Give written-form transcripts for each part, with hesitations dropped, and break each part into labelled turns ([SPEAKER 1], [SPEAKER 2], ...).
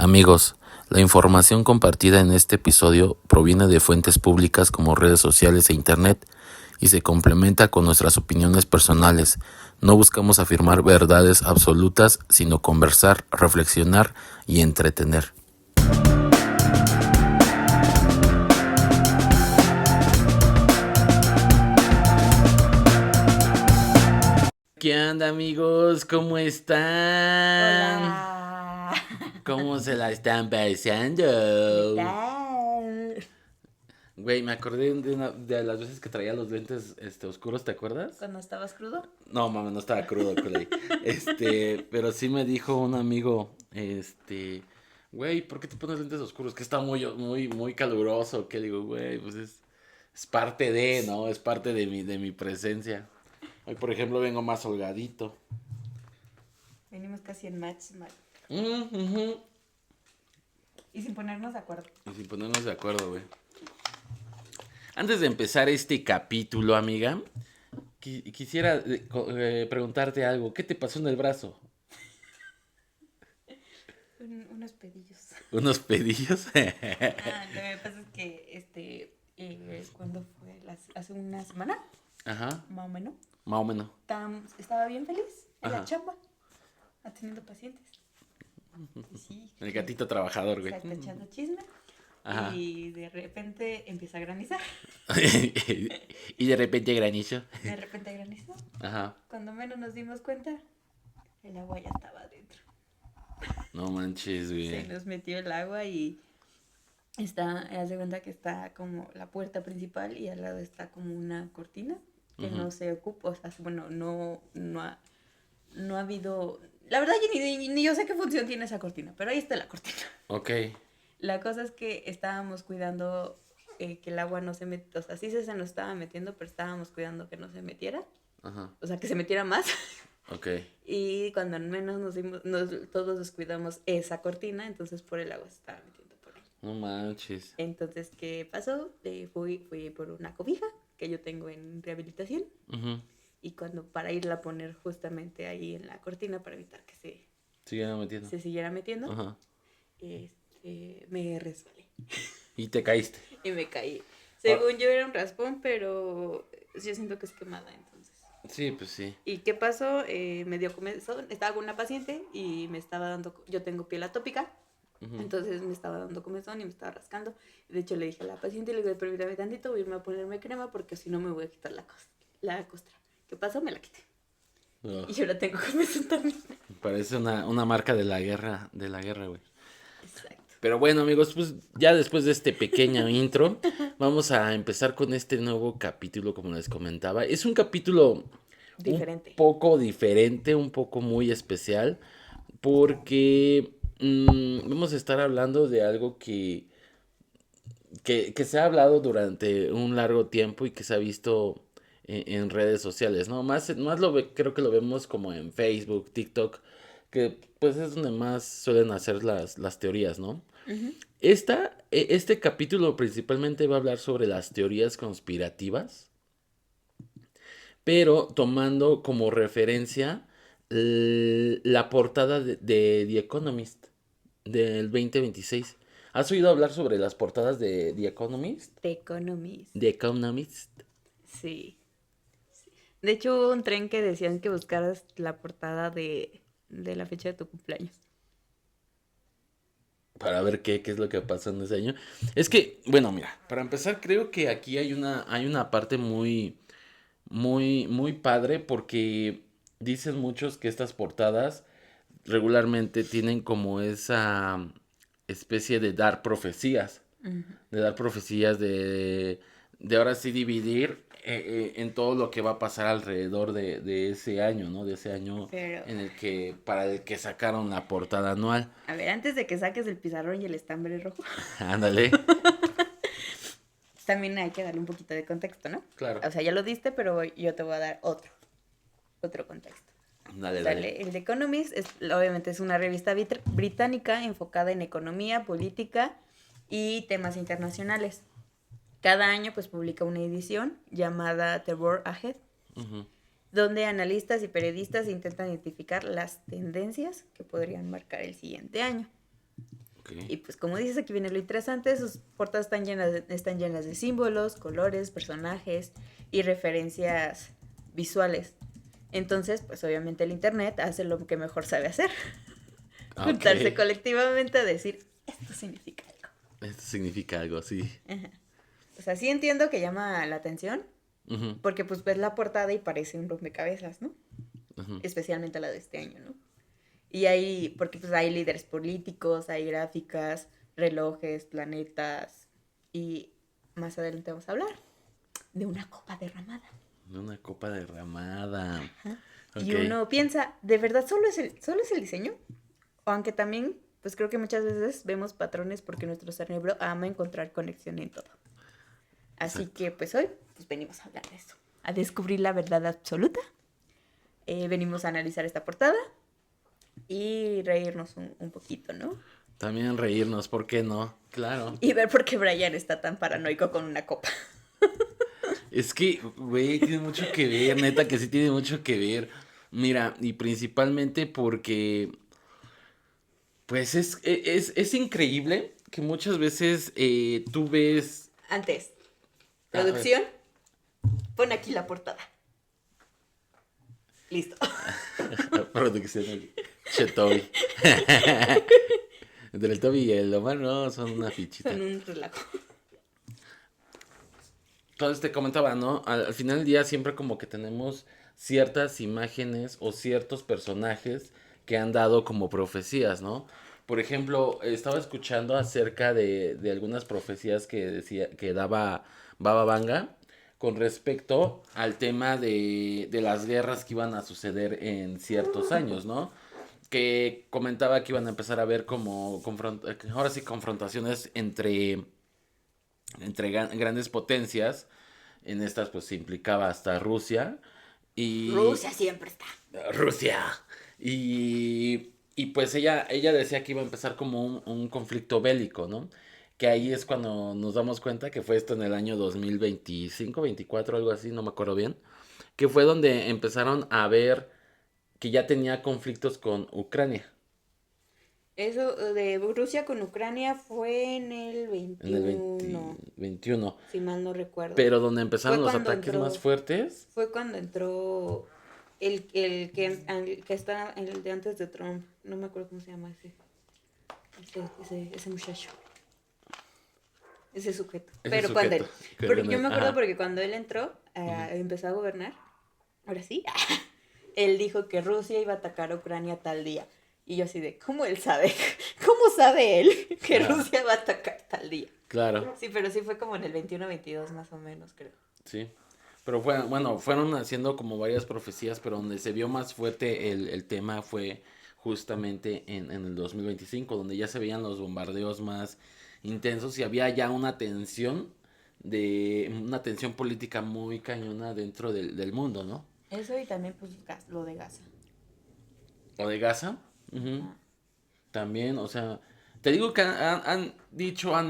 [SPEAKER 1] Amigos, la información compartida en este episodio proviene de fuentes públicas como redes sociales e internet y se complementa con nuestras opiniones personales. No buscamos afirmar verdades absolutas, sino conversar, reflexionar y entretener. ¿Qué onda, amigos? ¿Cómo están?
[SPEAKER 2] Hola.
[SPEAKER 1] ¿Cómo se la están pasando?
[SPEAKER 2] ¿Qué tal?
[SPEAKER 1] Güey, me acordé de las veces que traía los lentes oscuros, ¿te acuerdas?
[SPEAKER 2] ¿Cuando estabas crudo?
[SPEAKER 1] No, mames, no estaba crudo, culé. Pero sí me dijo un amigo, güey, ¿por qué te pones lentes oscuros? Que está muy caluroso. Que digo, güey, pues es parte de, ¿no? Es parte de mi presencia. Hoy, por ejemplo, vengo más holgadito.
[SPEAKER 2] Venimos casi en match,
[SPEAKER 1] Ujú.
[SPEAKER 2] y sin ponernos de acuerdo.
[SPEAKER 1] Y sin ponernos de acuerdo, güey. Antes de empezar este capítulo, amiga, quisiera preguntarte algo. ¿Qué te pasó en el brazo?
[SPEAKER 2] Unos pedillos.
[SPEAKER 1] ¿Unos pedillos?
[SPEAKER 2] Lo que pasa es que, ¿cuándo fue? Hace una semana,
[SPEAKER 1] Ajá,
[SPEAKER 2] más o menos.
[SPEAKER 1] más o menos.
[SPEAKER 2] Estaba bien feliz en la
[SPEAKER 1] Ajá.
[SPEAKER 2] chamba, atendiendo pacientes. Y sí,
[SPEAKER 1] El gatito trabajador, güey.
[SPEAKER 2] exacto, echando chisme.
[SPEAKER 1] Ajá.
[SPEAKER 2] Y de repente empieza a granizar.
[SPEAKER 1] Y de repente granizo.
[SPEAKER 2] De repente granizó.
[SPEAKER 1] Ajá.
[SPEAKER 2] Cuando menos nos dimos cuenta, el agua ya estaba adentro.
[SPEAKER 1] No manches,
[SPEAKER 2] Se
[SPEAKER 1] güey.
[SPEAKER 2] nos metió el agua y haz de cuenta que está como la puerta principal y al lado está como una cortina que no se ocupa, o sea, bueno, no ha habido, la verdad yo ni yo sé qué función tiene esa cortina, pero ahí está la cortina.
[SPEAKER 1] Ok.
[SPEAKER 2] La cosa es que estábamos cuidando que el agua no se metiera, o sea, sí se nos estaba metiendo, pero estábamos cuidando que no se metiera,
[SPEAKER 1] Ajá.
[SPEAKER 2] o sea, que se metiera más.
[SPEAKER 1] Ok.
[SPEAKER 2] Y cuando menos todos descuidamos esa cortina, entonces por el agua se estaba metiendo por ahí.
[SPEAKER 1] No manches.
[SPEAKER 2] Entonces, ¿qué pasó? Fui por una cobija que yo tengo en rehabilitación
[SPEAKER 1] Ujú.
[SPEAKER 2] y para irla a poner justamente ahí en la cortina para evitar que
[SPEAKER 1] Sigue metiendo.
[SPEAKER 2] se siguiera metiendo,
[SPEAKER 1] Ajá.
[SPEAKER 2] me resbalé
[SPEAKER 1] Y te caíste.
[SPEAKER 2] y me caí.
[SPEAKER 1] Ah,
[SPEAKER 2] Según yo era un raspón, pero yo siento que es quemada entonces.
[SPEAKER 1] sí, pues sí.
[SPEAKER 2] ¿Y qué pasó? Me dio comezón, estaba con una paciente y me estaba dando, yo tengo piel atópica,
[SPEAKER 1] Ujú.
[SPEAKER 2] entonces me estaba dando comezón y me estaba rascando. De hecho le dije a la paciente, le digo, permítame tantito, voy a irme a ponerme crema porque si no me voy a quitar la costra. ¿Qué pasó? Me la quité.
[SPEAKER 1] Ugh.
[SPEAKER 2] Y ahora tengo comezón también.
[SPEAKER 1] Parece una marca de la guerra, güey.
[SPEAKER 2] Exacto.
[SPEAKER 1] Pero bueno, amigos, pues ya después de este pequeño intro, vamos a empezar con este nuevo capítulo, como les comentaba. Es un capítulo un
[SPEAKER 2] Diferente.
[SPEAKER 1] poco diferente, un poco muy especial, porque vamos a estar hablando de algo que se ha hablado durante un largo tiempo y que se ha visto en redes sociales, ¿no? Creo que lo vemos como en Facebook, TikTok, que pues es donde más suelen hacer las teorías, ¿no?
[SPEAKER 2] Ujú.
[SPEAKER 1] Este capítulo principalmente va a hablar sobre las teorías conspirativas, pero tomando como referencia la portada de The Economist del 2026. ¿Has oído hablar sobre las portadas de The Economist?
[SPEAKER 2] The Economist.
[SPEAKER 1] The Economist.
[SPEAKER 2] Sí. De hecho hubo un tren que decían que buscaras la portada de la fecha de tu cumpleaños.
[SPEAKER 1] Para ver qué es lo que pasó en ese año. Es que, bueno, mira, para empezar creo que aquí hay una parte muy padre porque dicen muchos que estas portadas regularmente tienen como esa especie
[SPEAKER 2] Ujú.
[SPEAKER 1] de dar profecías de ahora sí dividir en todo lo que va a pasar alrededor de ese año, ¿no? De ese año
[SPEAKER 2] Pero,
[SPEAKER 1] para el que sacaron la portada anual.
[SPEAKER 2] a ver, antes de que saques el pizarrón y el estambre rojo,
[SPEAKER 1] Ándale,
[SPEAKER 2] también hay que darle un poquito de contexto, ¿no?
[SPEAKER 1] claro.
[SPEAKER 2] O sea, ya lo diste, pero yo te voy a dar otro contexto.
[SPEAKER 1] Dale, dale.
[SPEAKER 2] Sale, el The Economist obviamente es una revista británica enfocada en economía, política y temas internacionales. Cada año pues publica una edición llamada The World Ahead,
[SPEAKER 1] Ujú.
[SPEAKER 2] donde analistas y periodistas intentan identificar las tendencias que podrían marcar el siguiente año. Y pues como dices, aquí viene lo interesante, sus portadas están llenas de símbolos, colores, personajes y referencias visuales. Entonces, pues obviamente el internet hace lo que mejor sabe hacer. Juntarse
[SPEAKER 1] Ok.
[SPEAKER 2] colectivamente a decir, esto significa algo.
[SPEAKER 1] Esto significa algo, sí.
[SPEAKER 2] Ajá. O sea, sí entiendo que llama la atención,
[SPEAKER 1] Ujú,
[SPEAKER 2] porque pues ves la portada y parece un rompecabezas, ¿no?
[SPEAKER 1] ujú.
[SPEAKER 2] Especialmente la de este año, ¿no? Y hay, porque pues hay líderes políticos, hay gráficas, relojes, planetas, y más adelante vamos a hablar de una copa derramada.
[SPEAKER 1] Una copa derramada.
[SPEAKER 2] Ajá.
[SPEAKER 1] Ok.
[SPEAKER 2] Y uno piensa, ¿de verdad solo es el diseño? O aunque también, pues creo que muchas veces vemos patrones porque nuestro cerebro ama encontrar conexión en todo. Así
[SPEAKER 1] Exacto.
[SPEAKER 2] que pues hoy pues venimos a hablar de eso, a descubrir la verdad absoluta. Venimos a analizar esta portada y reírnos un poquito, ¿no?
[SPEAKER 1] También reírnos, ¿por qué no? Claro.
[SPEAKER 2] Y ver por qué Brian está tan paranoico con una copa.
[SPEAKER 1] Es que, güey, tiene mucho que ver, neta que sí tiene mucho que ver. Mira, y principalmente porque, pues es increíble que muchas veces tú ves...
[SPEAKER 2] Antes,
[SPEAKER 1] A ver,
[SPEAKER 2] producción, pon aquí la portada. Listo.
[SPEAKER 1] producción del Chetobi. Entre el Toby y el Omar, no, son una fichita.
[SPEAKER 2] Son un relajo.
[SPEAKER 1] Entonces te comentaba, ¿no? Al final del día siempre como que tenemos ciertas imágenes o ciertos personajes que han dado como profecías, ¿no? Por ejemplo, estaba escuchando acerca de algunas profecías que decía, que daba Baba Vanga con respecto al tema de las guerras que iban a suceder en ciertos años, ¿no? Que comentaba que iban a empezar a ver como ahora sí confrontaciones entre grandes potencias. En estas pues se implicaba hasta Rusia. Y
[SPEAKER 2] Rusia siempre está.
[SPEAKER 1] Rusia. Y pues ella decía que iba a empezar como un conflicto bélico, ¿no? Que ahí es cuando nos damos cuenta que fue esto en el año 2025, 24, algo así, no me acuerdo bien. Que fue donde empezaron a ver que ya tenía conflictos con Ucrania.
[SPEAKER 2] Eso de Rusia con Ucrania fue en el
[SPEAKER 1] En el
[SPEAKER 2] 21,
[SPEAKER 1] 21.
[SPEAKER 2] si mal no recuerdo.
[SPEAKER 1] Pero donde empezaron
[SPEAKER 2] Fue
[SPEAKER 1] los
[SPEAKER 2] cuando
[SPEAKER 1] ataques más
[SPEAKER 2] entró,
[SPEAKER 1] fuertes.
[SPEAKER 2] fue cuando entró el que está, el de antes de Trump. No me acuerdo cómo se llama ese muchacho. Ese sujeto.
[SPEAKER 1] Ese
[SPEAKER 2] Pero cuando
[SPEAKER 1] sujeto.
[SPEAKER 2] él.
[SPEAKER 1] Que
[SPEAKER 2] Porque
[SPEAKER 1] con
[SPEAKER 2] yo
[SPEAKER 1] el-
[SPEAKER 2] me acuerdo
[SPEAKER 1] ajá.
[SPEAKER 2] porque cuando él entró,
[SPEAKER 1] Ujú.
[SPEAKER 2] empezó a gobernar. Ahora sí. Él dijo que Rusia iba a atacar a Ucrania tal día. Y yo así de, ¿cómo él sabe? ¿Cómo sabe él que
[SPEAKER 1] Ah,
[SPEAKER 2] Rusia va a atacar tal día?
[SPEAKER 1] claro,
[SPEAKER 2] Sí, pero sí fue como en el 21-22 más o menos, creo.
[SPEAKER 1] sí. Pero fue, bueno, fueron haciendo como varias profecías, pero donde se vio más fuerte el tema fue justamente en el 2025, donde ya se veían los bombardeos más intensos y había ya una tensión política muy cañona dentro del mundo, ¿no?
[SPEAKER 2] Eso y también pues lo de Gaza.
[SPEAKER 1] O de Gaza, ujú,
[SPEAKER 2] Ajá.
[SPEAKER 1] también, o sea, te digo que han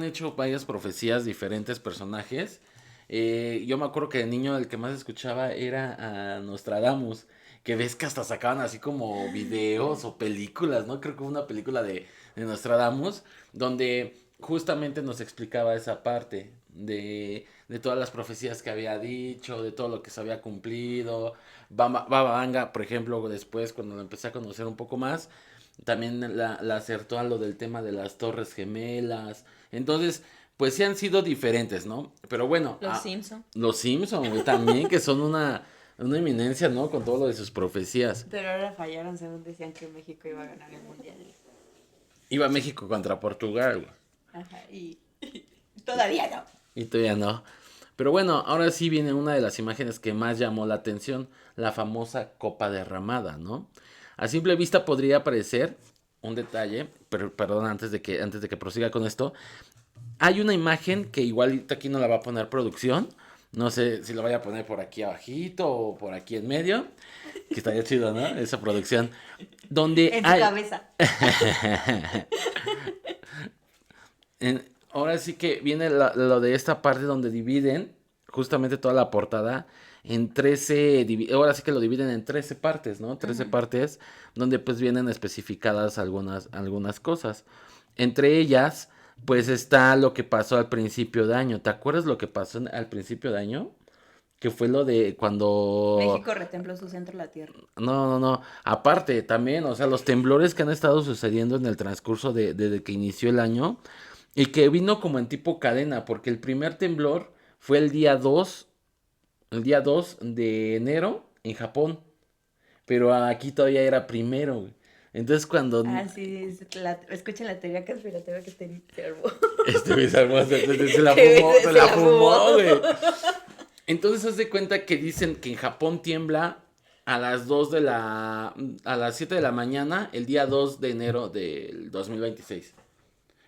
[SPEAKER 1] hecho varias profecías, diferentes personajes. Yo me acuerdo que de niño el que más escuchaba era a Nostradamus, que ves que hasta sacaban así como videos o películas, ¿no? Creo que hubo una película de Nostradamus, donde justamente nos explicaba esa parte de todas las profecías que había dicho, de todo lo que se había cumplido. Baba Vanga, por ejemplo, después cuando lo empecé a conocer un poco más, también la acertó a lo del tema de las Torres Gemelas. Entonces, pues sí han sido diferentes, ¿no? Pero bueno,
[SPEAKER 2] Los Simpson.
[SPEAKER 1] los Simpson, güey, también, que son una eminencia, ¿no? Con todo lo de sus profecías.
[SPEAKER 2] Pero ahora fallaron según decían que México iba a ganar el mundial.
[SPEAKER 1] Iba México contra Portugal, güey.
[SPEAKER 2] Ajá, y todavía no.
[SPEAKER 1] Y todavía no. Pero bueno, ahora sí viene una de las imágenes que más llamó la atención, la famosa copa derramada, ¿no? A simple vista podría parecer un detalle, pero perdón, antes de que prosiga con esto, hay una imagen que igual aquí no la va a poner producción, no sé si la vaya a poner por aquí abajito o por aquí en medio, que estaría chido, ¿no? Esa producción, donde
[SPEAKER 2] En tu
[SPEAKER 1] hay...
[SPEAKER 2] cabeza.
[SPEAKER 1] Ahora sí que viene lo de esta parte donde dividen justamente toda la portada en 13, ahora sí que lo dividen en 13 partes, ¿no? 13
[SPEAKER 2] Ujú.
[SPEAKER 1] partes donde pues vienen especificadas algunas cosas. Entre ellas, pues está lo que pasó al principio de año. ¿Te acuerdas lo que pasó al principio de año? Que fue lo de cuando...
[SPEAKER 2] México retempló su centro la tierra.
[SPEAKER 1] No, no, no. Aparte, también, o sea, los temblores que han estado sucediendo en el transcurso desde que inició el año y que vino como en tipo cadena, porque el primer temblor fue el día 2 de enero en Japón, pero aquí todavía era primero, güey. Entonces cuando
[SPEAKER 2] Ah, sí, escuchen la teoría conspirativa que se armó.
[SPEAKER 1] este güey se la
[SPEAKER 2] Que
[SPEAKER 1] fumó, se
[SPEAKER 2] se
[SPEAKER 1] la
[SPEAKER 2] la fumó.
[SPEAKER 1] fumó, güey. Entonces haz de cuenta que dicen que en Japón tiembla a las 2 a las 7 de la mañana el día 2 de enero del 2026.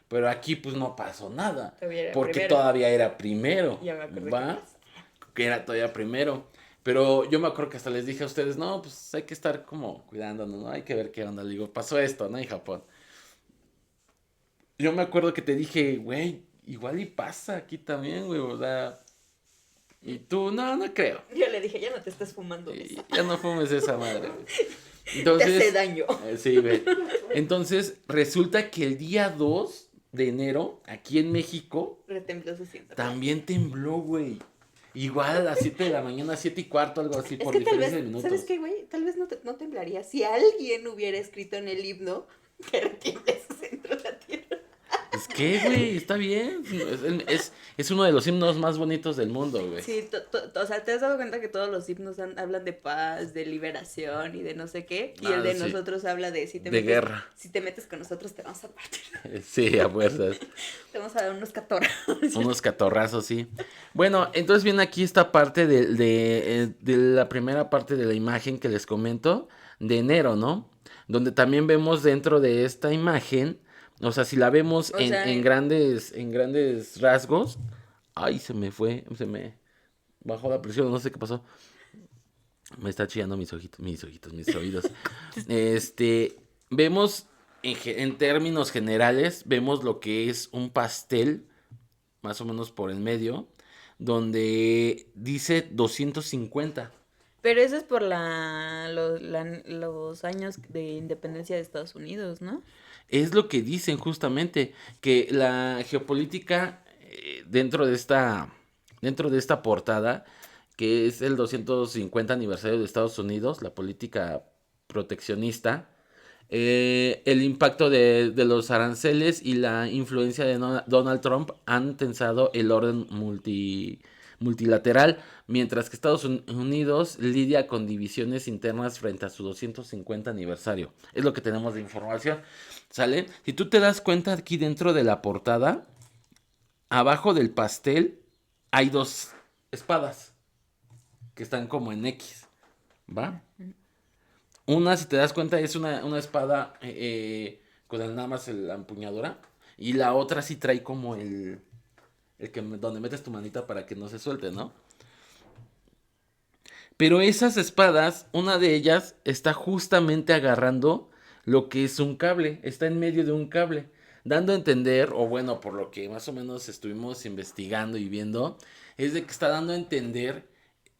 [SPEAKER 1] Pero aquí pues no pasó nada,
[SPEAKER 2] Todavía era
[SPEAKER 1] porque
[SPEAKER 2] primero.
[SPEAKER 1] todavía era primero,
[SPEAKER 2] Ya me acuerdo qué
[SPEAKER 1] ¿va?
[SPEAKER 2] pasó.
[SPEAKER 1] Que era todavía primero. Pero yo me acuerdo que hasta les dije a ustedes, no, pues hay que estar como cuidándonos, ¿no? Hay que ver qué onda. Le digo, pasó esto, ¿no? En Japón. Yo me acuerdo que te dije, güey, igual y pasa aquí también, güey, o sea. Y tú, no, no creo.
[SPEAKER 2] Yo le dije, ya no te estés fumando eso.
[SPEAKER 1] Ya no fumes esa madre, güey.
[SPEAKER 2] Te hace
[SPEAKER 1] Entonces,
[SPEAKER 2] daño.
[SPEAKER 1] sí, güey. Entonces, resulta que el día 2 de enero, aquí en México,
[SPEAKER 2] Retempló su centro la
[SPEAKER 1] también
[SPEAKER 2] tierra.
[SPEAKER 1] tembló, güey. Igual a las 7 de la mañana, 7 y cuarto, algo así,
[SPEAKER 2] Es
[SPEAKER 1] por
[SPEAKER 2] que tal
[SPEAKER 1] diferencia
[SPEAKER 2] vez,
[SPEAKER 1] de
[SPEAKER 2] ¿sabes
[SPEAKER 1] minutos.
[SPEAKER 2] qué, güey? Tal vez no temblaría si alguien hubiera escrito en el himno que retiemble su centro la tierra.
[SPEAKER 1] Es que, güey, está bien. Es uno de los himnos más bonitos del mundo, güey.
[SPEAKER 2] Sí, o sea, ¿te has dado cuenta que todos los himnos hablan de paz, de liberación y de no sé qué? Y el
[SPEAKER 1] Ah,
[SPEAKER 2] de
[SPEAKER 1] sí.
[SPEAKER 2] nosotros habla de
[SPEAKER 1] De guerra.
[SPEAKER 2] si te metes con nosotros te vamos a partir.
[SPEAKER 1] Sí, a fuerzas.
[SPEAKER 2] Te vamos a dar unos 14.
[SPEAKER 1] Unos catorrazos, sí. Bueno, entonces viene aquí esta parte de la primera parte de la imagen que les comento, de enero, ¿no? Donde también vemos dentro de esta imagen, o sea, si la vemos
[SPEAKER 2] O
[SPEAKER 1] en,
[SPEAKER 2] sea,
[SPEAKER 1] en grandes rasgos, ay, se me bajó la presión, no sé qué pasó. Me está chillando mis oídos. Este, vemos en términos generales, vemos lo que es un pastel más o menos por el medio, donde dice 250.
[SPEAKER 2] pero eso es por los años de independencia de Estados Unidos, ¿no?
[SPEAKER 1] Es lo que dicen justamente, que la geopolítica dentro de esta portada, que es el 250 aniversario de Estados Unidos, la política proteccionista, el impacto de los aranceles y la influencia de Donald Trump han tensado el orden multilateral, mientras que Estados Unidos lidia con divisiones internas frente a su 250 aniversario. Es lo que tenemos de información. ¿Sale? Si tú te das cuenta aquí dentro de la portada, abajo del pastel hay dos espadas que están como en X. ¿Va? Una, si te das cuenta, es una espada con nada más la empuñadura. Y la otra sí trae como donde metes tu manita para que no se suelte, ¿no? Pero esas espadas, una de ellas está justamente agarrando lo que es un cable. Está en medio de un cable. Dando a entender, o bueno, por lo que más o menos estuvimos investigando y viendo, es de que está dando a entender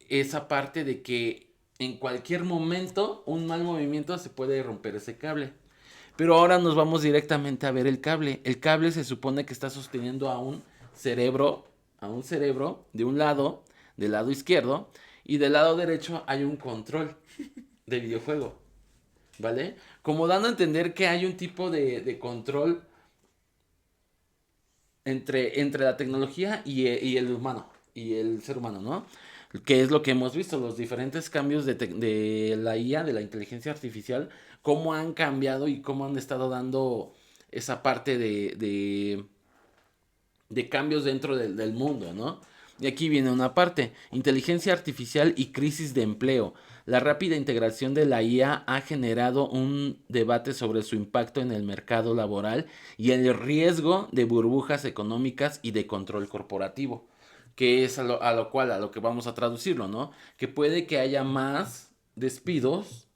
[SPEAKER 1] esa parte de que en cualquier momento un mal movimiento se puede romper ese cable. Pero ahora nos vamos directamente a ver el cable. El cable se supone que está sosteniendo a un cerebro de un lado, del lado izquierdo, y del lado derecho hay un control de videojuego, ¿vale? Como dando a entender que hay un tipo de control entre la tecnología y el humano, y el ser humano, ¿no? Que es lo que hemos visto, los diferentes cambios de la IA, de la inteligencia artificial, cómo han cambiado y cómo han estado dando esa parte de cambios dentro del mundo, ¿no? Y aquí viene una parte, inteligencia artificial y crisis de empleo. La rápida integración de la IA ha generado un debate sobre su impacto en el mercado laboral y el riesgo de burbujas económicas y de control corporativo, que es a lo que vamos a traducirlo, ¿no? Que puede que haya más despidos,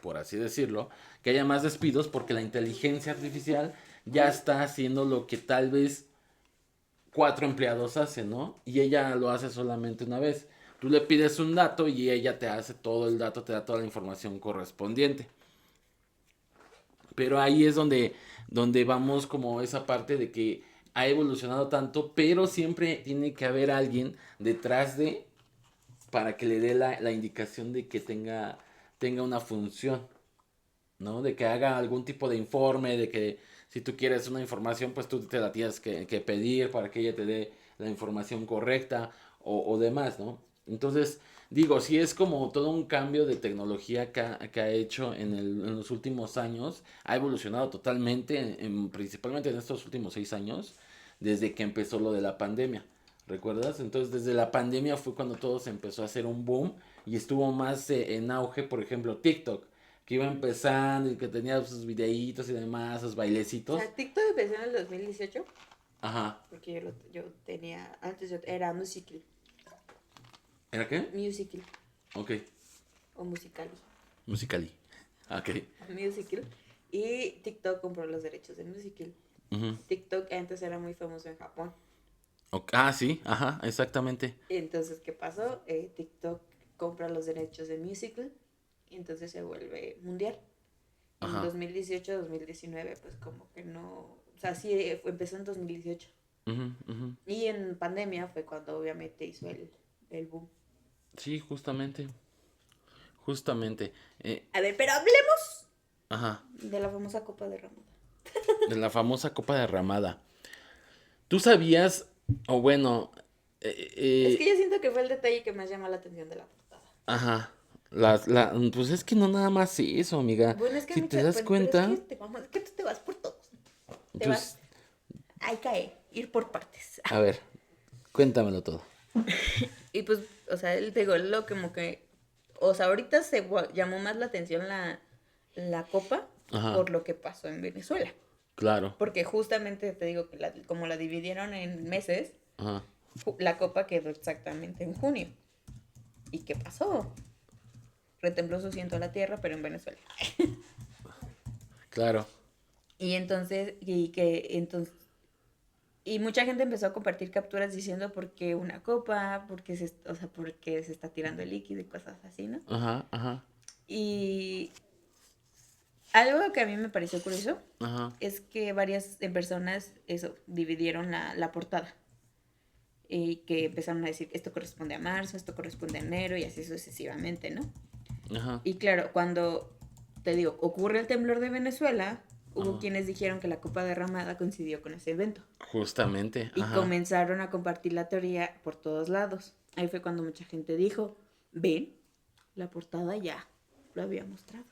[SPEAKER 1] por así decirlo, que haya más despidos porque la inteligencia artificial ya está haciendo lo que tal vez 4 empleados hacen, ¿no? Y ella lo hace solamente una vez. Tú le pides un dato y ella te hace todo el dato, te da toda la información correspondiente. Pero ahí es donde vamos como esa parte de que ha evolucionado tanto, pero siempre tiene que haber alguien detrás de para que le dé la indicación de que tenga una función, ¿no? De que haga algún tipo de informe, de que si tú quieres una información, pues tú te la tienes que pedir para que ella te dé la información correcta o demás, ¿no? Entonces, digo, sí es como todo un cambio de tecnología que ha hecho en los últimos años, ha evolucionado totalmente, principalmente en estos últimos 6 años, desde que empezó lo de la pandemia. ¿Recuerdas? Entonces, desde la pandemia fue cuando todo se empezó a hacer un boom y estuvo más en auge, por ejemplo, TikTok, que iba empezando y que tenía sus videitos y demás, sus
[SPEAKER 2] O
[SPEAKER 1] bailecitos.
[SPEAKER 2] sea, TikTok empezó en el 2018,
[SPEAKER 1] Ajá.
[SPEAKER 2] porque yo tenía, antes yo era Musical.ly,
[SPEAKER 1] ¿Era qué?
[SPEAKER 2] Musical
[SPEAKER 1] Ok.
[SPEAKER 2] o Musical.ly,
[SPEAKER 1] Musically. Ok.
[SPEAKER 2] Musical. Y TikTok compró los derechos de Musical.ly.
[SPEAKER 1] Ujú.
[SPEAKER 2] TikTok antes era muy famoso en Japón.
[SPEAKER 1] Ok. Ah, sí, ajá, exactamente.
[SPEAKER 2] Entonces, ¿qué pasó? TikTok compra los derechos de Musical.ly y entonces se vuelve mundial. En
[SPEAKER 1] Ajá.
[SPEAKER 2] 2018-2019, pues como que no... O sea, sí, empezó en 2018.
[SPEAKER 1] Ujú, ujú.
[SPEAKER 2] Y en pandemia fue cuando obviamente hizo el boom.
[SPEAKER 1] Sí, justamente. Justamente.
[SPEAKER 2] A ver, pero hablemos
[SPEAKER 1] Ajá.
[SPEAKER 2] de la famosa Copa de Ramada.
[SPEAKER 1] De la famosa copa derramada. ¿Tú sabías, o bueno,
[SPEAKER 2] Es que yo siento que fue el detalle que más llama la atención de la portada.
[SPEAKER 1] ajá, pues es que no nada más eso, amiga.
[SPEAKER 2] Bueno, es que
[SPEAKER 1] Si te das
[SPEAKER 2] pero es que,
[SPEAKER 1] cuenta,
[SPEAKER 2] es que tú te vas por todos. Te
[SPEAKER 1] pues,
[SPEAKER 2] vas, hay que ir por partes.
[SPEAKER 1] a ver, cuéntamelo todo.
[SPEAKER 2] Y pues, o sea, él digo, lo como que, o sea, ahorita llamó más la atención la copa
[SPEAKER 1] Ajá,
[SPEAKER 2] por lo que pasó en Venezuela.
[SPEAKER 1] claro.
[SPEAKER 2] Porque justamente te digo que como la dividieron en meses,
[SPEAKER 1] Ajá,
[SPEAKER 2] la copa quedó exactamente en junio. ¿Y qué pasó? Retembló su asiento a la tierra, pero en Venezuela.
[SPEAKER 1] claro.
[SPEAKER 2] Y entonces, y mucha gente empezó a compartir capturas diciendo por qué una copa, o sea, porque se está tirando el líquido y cosas así, ¿no?
[SPEAKER 1] Ajá, ajá,
[SPEAKER 2] Y algo que a mí me pareció curioso
[SPEAKER 1] ajá,
[SPEAKER 2] es que varias personas, eso, dividieron la portada. Y que empezaron a decir, esto corresponde a marzo, esto corresponde a enero y así sucesivamente, ¿no?
[SPEAKER 1] ajá,
[SPEAKER 2] Y claro, cuando, te digo, ocurre el temblor de Venezuela, hubo
[SPEAKER 1] ajá.
[SPEAKER 2] quienes dijeron que la copa derramada coincidió con ese evento.
[SPEAKER 1] Justamente,
[SPEAKER 2] Y
[SPEAKER 1] ajá.
[SPEAKER 2] comenzaron a compartir la teoría por todos lados. Ahí fue cuando mucha gente dijo, ven, la portada ya lo había mostrado.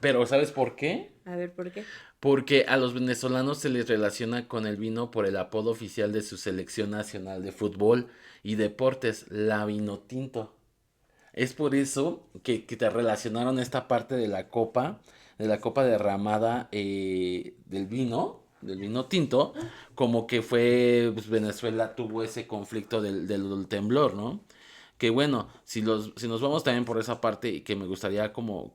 [SPEAKER 1] Pero ¿sabes por qué?
[SPEAKER 2] A ver, ¿por qué?
[SPEAKER 1] Porque a los venezolanos se les relaciona con el vino por el apodo oficial de su selección nacional de fútbol y deportes, la Vinotinto. Es por eso que te relacionaron esta parte de la copa derramada del vino tinto, como que fue, pues, Venezuela tuvo ese conflicto del temblor, ¿no? Que bueno, si nos vamos también por esa parte y que me gustaría como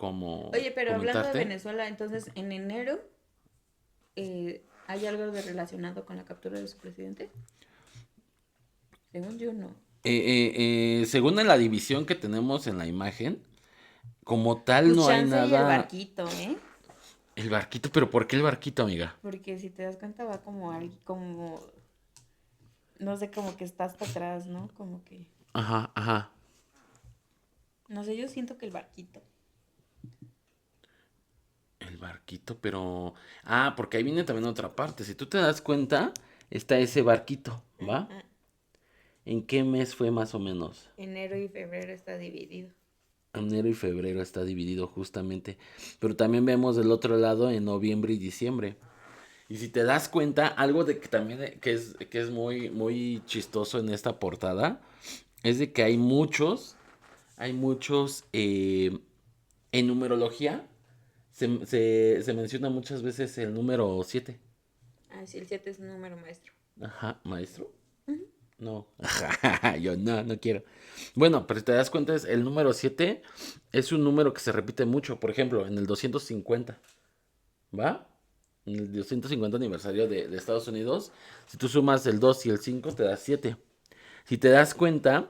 [SPEAKER 2] Oye, pero hablando de
[SPEAKER 1] comentarte.
[SPEAKER 2] Venezuela, entonces en enero ¿hay algo de relacionado con la captura de su presidente? Según yo, no.
[SPEAKER 1] Según en la división que tenemos en la imagen, como tal
[SPEAKER 2] Pues
[SPEAKER 1] no hay
[SPEAKER 2] chance y el
[SPEAKER 1] nada.
[SPEAKER 2] barquito, ¿eh?
[SPEAKER 1] El barquito, pero ¿por qué el barquito, amiga?
[SPEAKER 2] Porque si te das cuenta va como, no sé, como que está hasta atrás, ¿no? Como que,
[SPEAKER 1] Ajá, ajá.
[SPEAKER 2] no sé, yo siento que el barquito.
[SPEAKER 1] El barquito, pero... Ah, porque ahí viene también otra parte. Si tú te das cuenta, está ese barquito, ¿va?
[SPEAKER 2] Ajá.
[SPEAKER 1] ¿En qué mes fue más o menos?
[SPEAKER 2] Enero y febrero está dividido.
[SPEAKER 1] Enero y febrero está dividido justamente. Pero también vemos del otro lado en noviembre y diciembre. Y si te das cuenta, algo de que también que es muy, muy chistoso en esta portada, es de que hay muchos, en numerología, se menciona muchas veces el número 7.
[SPEAKER 2] Ah, sí, el 7 es un número maestro.
[SPEAKER 1] Ajá, maestro.
[SPEAKER 2] Ujú.
[SPEAKER 1] No, yo no quiero. Bueno, pero si te das cuenta, el número 7 es un número que se repite mucho. Por ejemplo, en el 250, ¿va? En el 250 aniversario de Estados Unidos. Si tú sumas el 2 y el 5 te da 7. Si te das cuenta,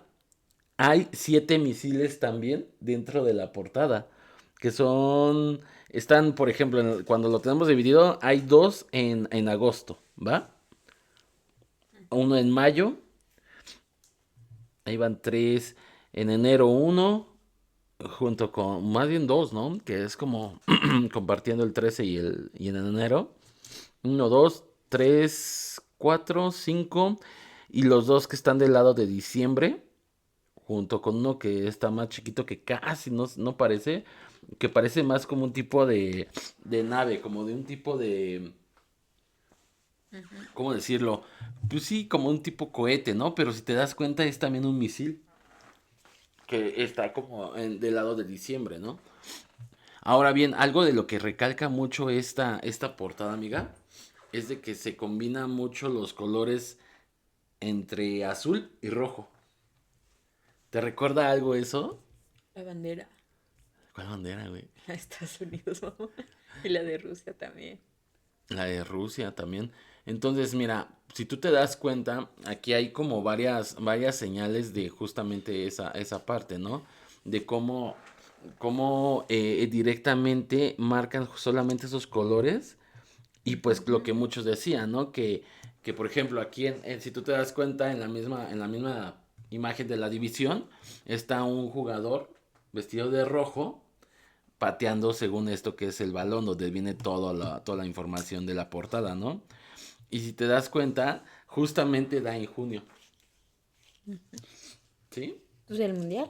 [SPEAKER 1] hay 7 misiles también dentro de la portada. Que son... Están, por ejemplo, cuando lo tenemos dividido, hay 2 en agosto, ¿va? Uno en mayo. Ahí van 3 en enero, uno. Junto con, más bien 2, ¿no? Que es como compartiendo el 13 y en enero. Uno, 2, 3, 4, 5. Y los dos que están del lado de diciembre. Junto con uno que está más chiquito que casi no parece. Que parece más como un tipo de nave. Como de un tipo de...
[SPEAKER 2] Ujú.
[SPEAKER 1] ¿Cómo decirlo? Pues sí, como un tipo cohete, ¿no? Pero si te das cuenta es también un misil. Que está como del lado de diciembre, ¿no? Ahora bien, algo de lo que recalca mucho esta portada, amiga, es de que se combinan mucho los colores entre azul y rojo. ¿Te recuerda algo eso?
[SPEAKER 2] La bandera
[SPEAKER 1] ¿Cuál bandera, güey?
[SPEAKER 2] a Estados Unidos, mamá. Y la de Rusia también.
[SPEAKER 1] La de Rusia también. Entonces, mira, si tú te das cuenta, aquí hay como varias señales de justamente esa parte, ¿no? De cómo directamente marcan solamente esos colores. Y pues lo
[SPEAKER 2] Ujú.
[SPEAKER 1] que muchos decían, ¿no? Que por ejemplo, aquí si tú te das cuenta, en la misma imagen de la división, está un jugador vestido de rojo pateando según esto que es el balón, donde viene toda la información de la portada, ¿no? Y si te das cuenta, justamente da en junio, ¿sí?
[SPEAKER 2] Pues el mundial.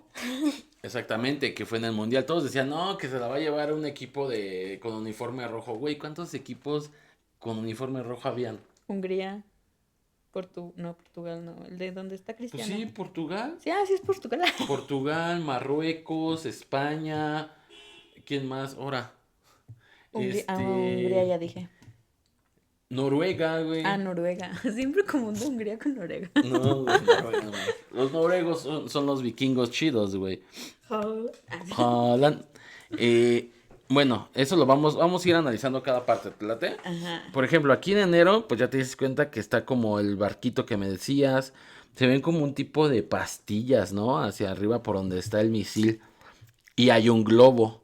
[SPEAKER 1] Exactamente, que fue en el Mundial. Todos decían, no, que se la va a llevar un equipo con uniforme rojo. Güey, ¿cuántos equipos con uniforme rojo habían?
[SPEAKER 2] Hungría. No, Portugal no. El de donde está
[SPEAKER 1] Pues sí,
[SPEAKER 2] Cristiano.
[SPEAKER 1] Portugal.
[SPEAKER 2] Sí, sí es Portugal.
[SPEAKER 1] Portugal, Marruecos, España. ¿Quién más? Ahora.
[SPEAKER 2] Hungría
[SPEAKER 1] Este.
[SPEAKER 2] ya dije.
[SPEAKER 1] Noruega,
[SPEAKER 2] Ah,
[SPEAKER 1] güey.
[SPEAKER 2] Noruega. Siempre confundo Hungría con Noruega.
[SPEAKER 1] No, güey, Noruega, no. Los noruegos son los vikingos chidos, güey.
[SPEAKER 2] Ah, sí.
[SPEAKER 1] Holland. Eh, bueno, eso vamos a ir analizando cada parte, ¿te late?
[SPEAKER 2] Ajá.
[SPEAKER 1] Por ejemplo, aquí en enero, pues ya te das cuenta que está como el barquito que me decías. Se ven como un tipo de pastillas, ¿no? Hacia arriba por donde está el misil. Y hay un globo.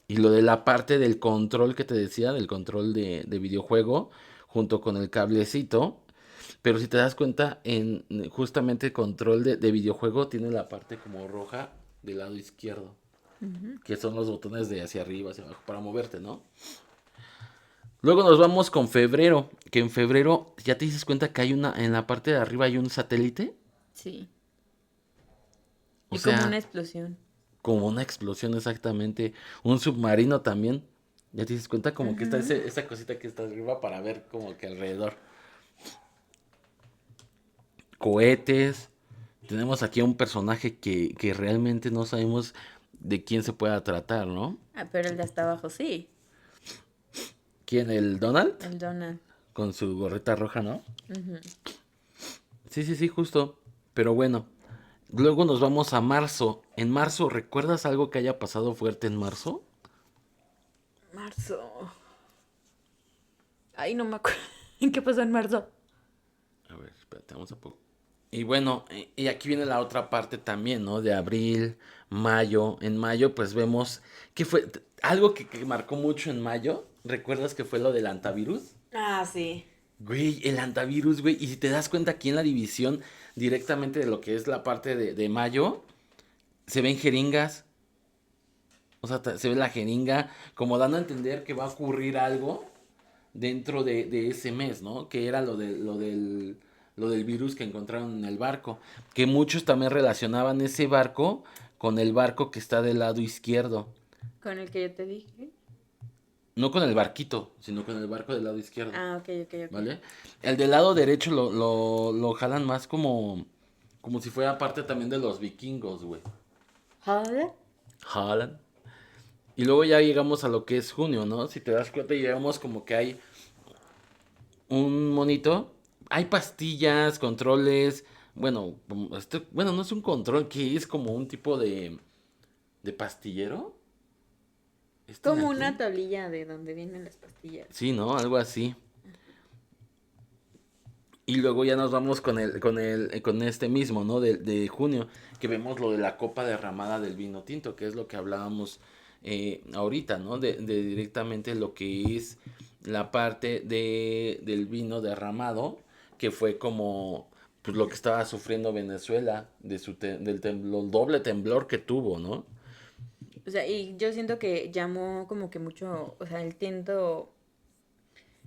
[SPEAKER 1] Y lo de la parte del control que te decía, del control de videojuego, junto con el cablecito. Pero si te das cuenta, en justamente el control de videojuego tiene la parte como roja del lado izquierdo.
[SPEAKER 2] Ujú.
[SPEAKER 1] Que son los botones de hacia arriba, hacia abajo, para moverte, ¿no? Luego nos vamos con febrero, que en febrero ya te dices cuenta que en la parte de arriba hay un satélite.
[SPEAKER 2] Sí.
[SPEAKER 1] O
[SPEAKER 2] Y como una
[SPEAKER 1] sea,
[SPEAKER 2] explosión.
[SPEAKER 1] como una explosión exactamente. Un submarino también. Ya te dices cuenta como que está
[SPEAKER 2] Ujú.
[SPEAKER 1] esa cosita que está arriba para ver como que alrededor. Cohetes. Tenemos aquí a un personaje que realmente no sabemos de quién se pueda tratar, ¿no?
[SPEAKER 2] Ah, pero el de hasta abajo sí.
[SPEAKER 1] ¿Quién? ¿El Donald?
[SPEAKER 2] El Donald.
[SPEAKER 1] Con su gorrita roja, ¿no?
[SPEAKER 2] Ujú.
[SPEAKER 1] Sí, sí, sí, justo. Pero bueno, luego nos vamos a marzo. En marzo, ¿recuerdas algo que haya pasado fuerte en marzo?
[SPEAKER 2] Marzo. Ay, no me acuerdo. ¿Qué pasó en marzo?
[SPEAKER 1] A ver, espérate, vamos a poco. Y bueno, y aquí viene la otra parte también, ¿no? De abril, mayo. En mayo, pues vemos que fue algo que marcó mucho en mayo. ¿Recuerdas que fue lo del antivirus?
[SPEAKER 2] Ah, sí.
[SPEAKER 1] Güey, el antivirus, güey. Y si te das cuenta aquí en la división directamente de lo que es la parte de mayo, se ven jeringas. O sea, se ve la jeringa como dando a entender que va a ocurrir algo dentro de ese mes, ¿no? Que era lo del virus que encontraron en el barco. Que muchos también relacionaban ese barco con el barco que está del lado izquierdo.
[SPEAKER 2] Con el que yo te dije.
[SPEAKER 1] No con el barquito, sino con el barco del lado izquierdo.
[SPEAKER 2] Ah, ok, ok, ok.
[SPEAKER 1] ¿Vale? El del lado derecho lo jalan más como si fuera parte también de los vikingos, güey.
[SPEAKER 2] ¿Joder?
[SPEAKER 1] Jalan. Y luego ya llegamos a lo que es junio, ¿no? Si te das cuenta, llegamos como que hay un monito. Hay pastillas, controles. Bueno, bueno, no es un control, que es como un tipo de pastillero. ¿Este
[SPEAKER 2] Como
[SPEAKER 1] aquí?
[SPEAKER 2] una tablilla de donde vienen las pastillas.
[SPEAKER 1] Sí, ¿no? Algo así. Y luego ya nos vamos con este mismo, ¿no? De junio, que vemos lo de la copa derramada del vino tinto, que es lo que hablábamos ahorita, ¿no? De directamente lo que es la parte del vino derramado, que fue como pues lo que estaba sufriendo Venezuela, del doble temblor que tuvo, ¿no?
[SPEAKER 2] O sea, y yo siento que llamó como que mucho, o sea, el tinto,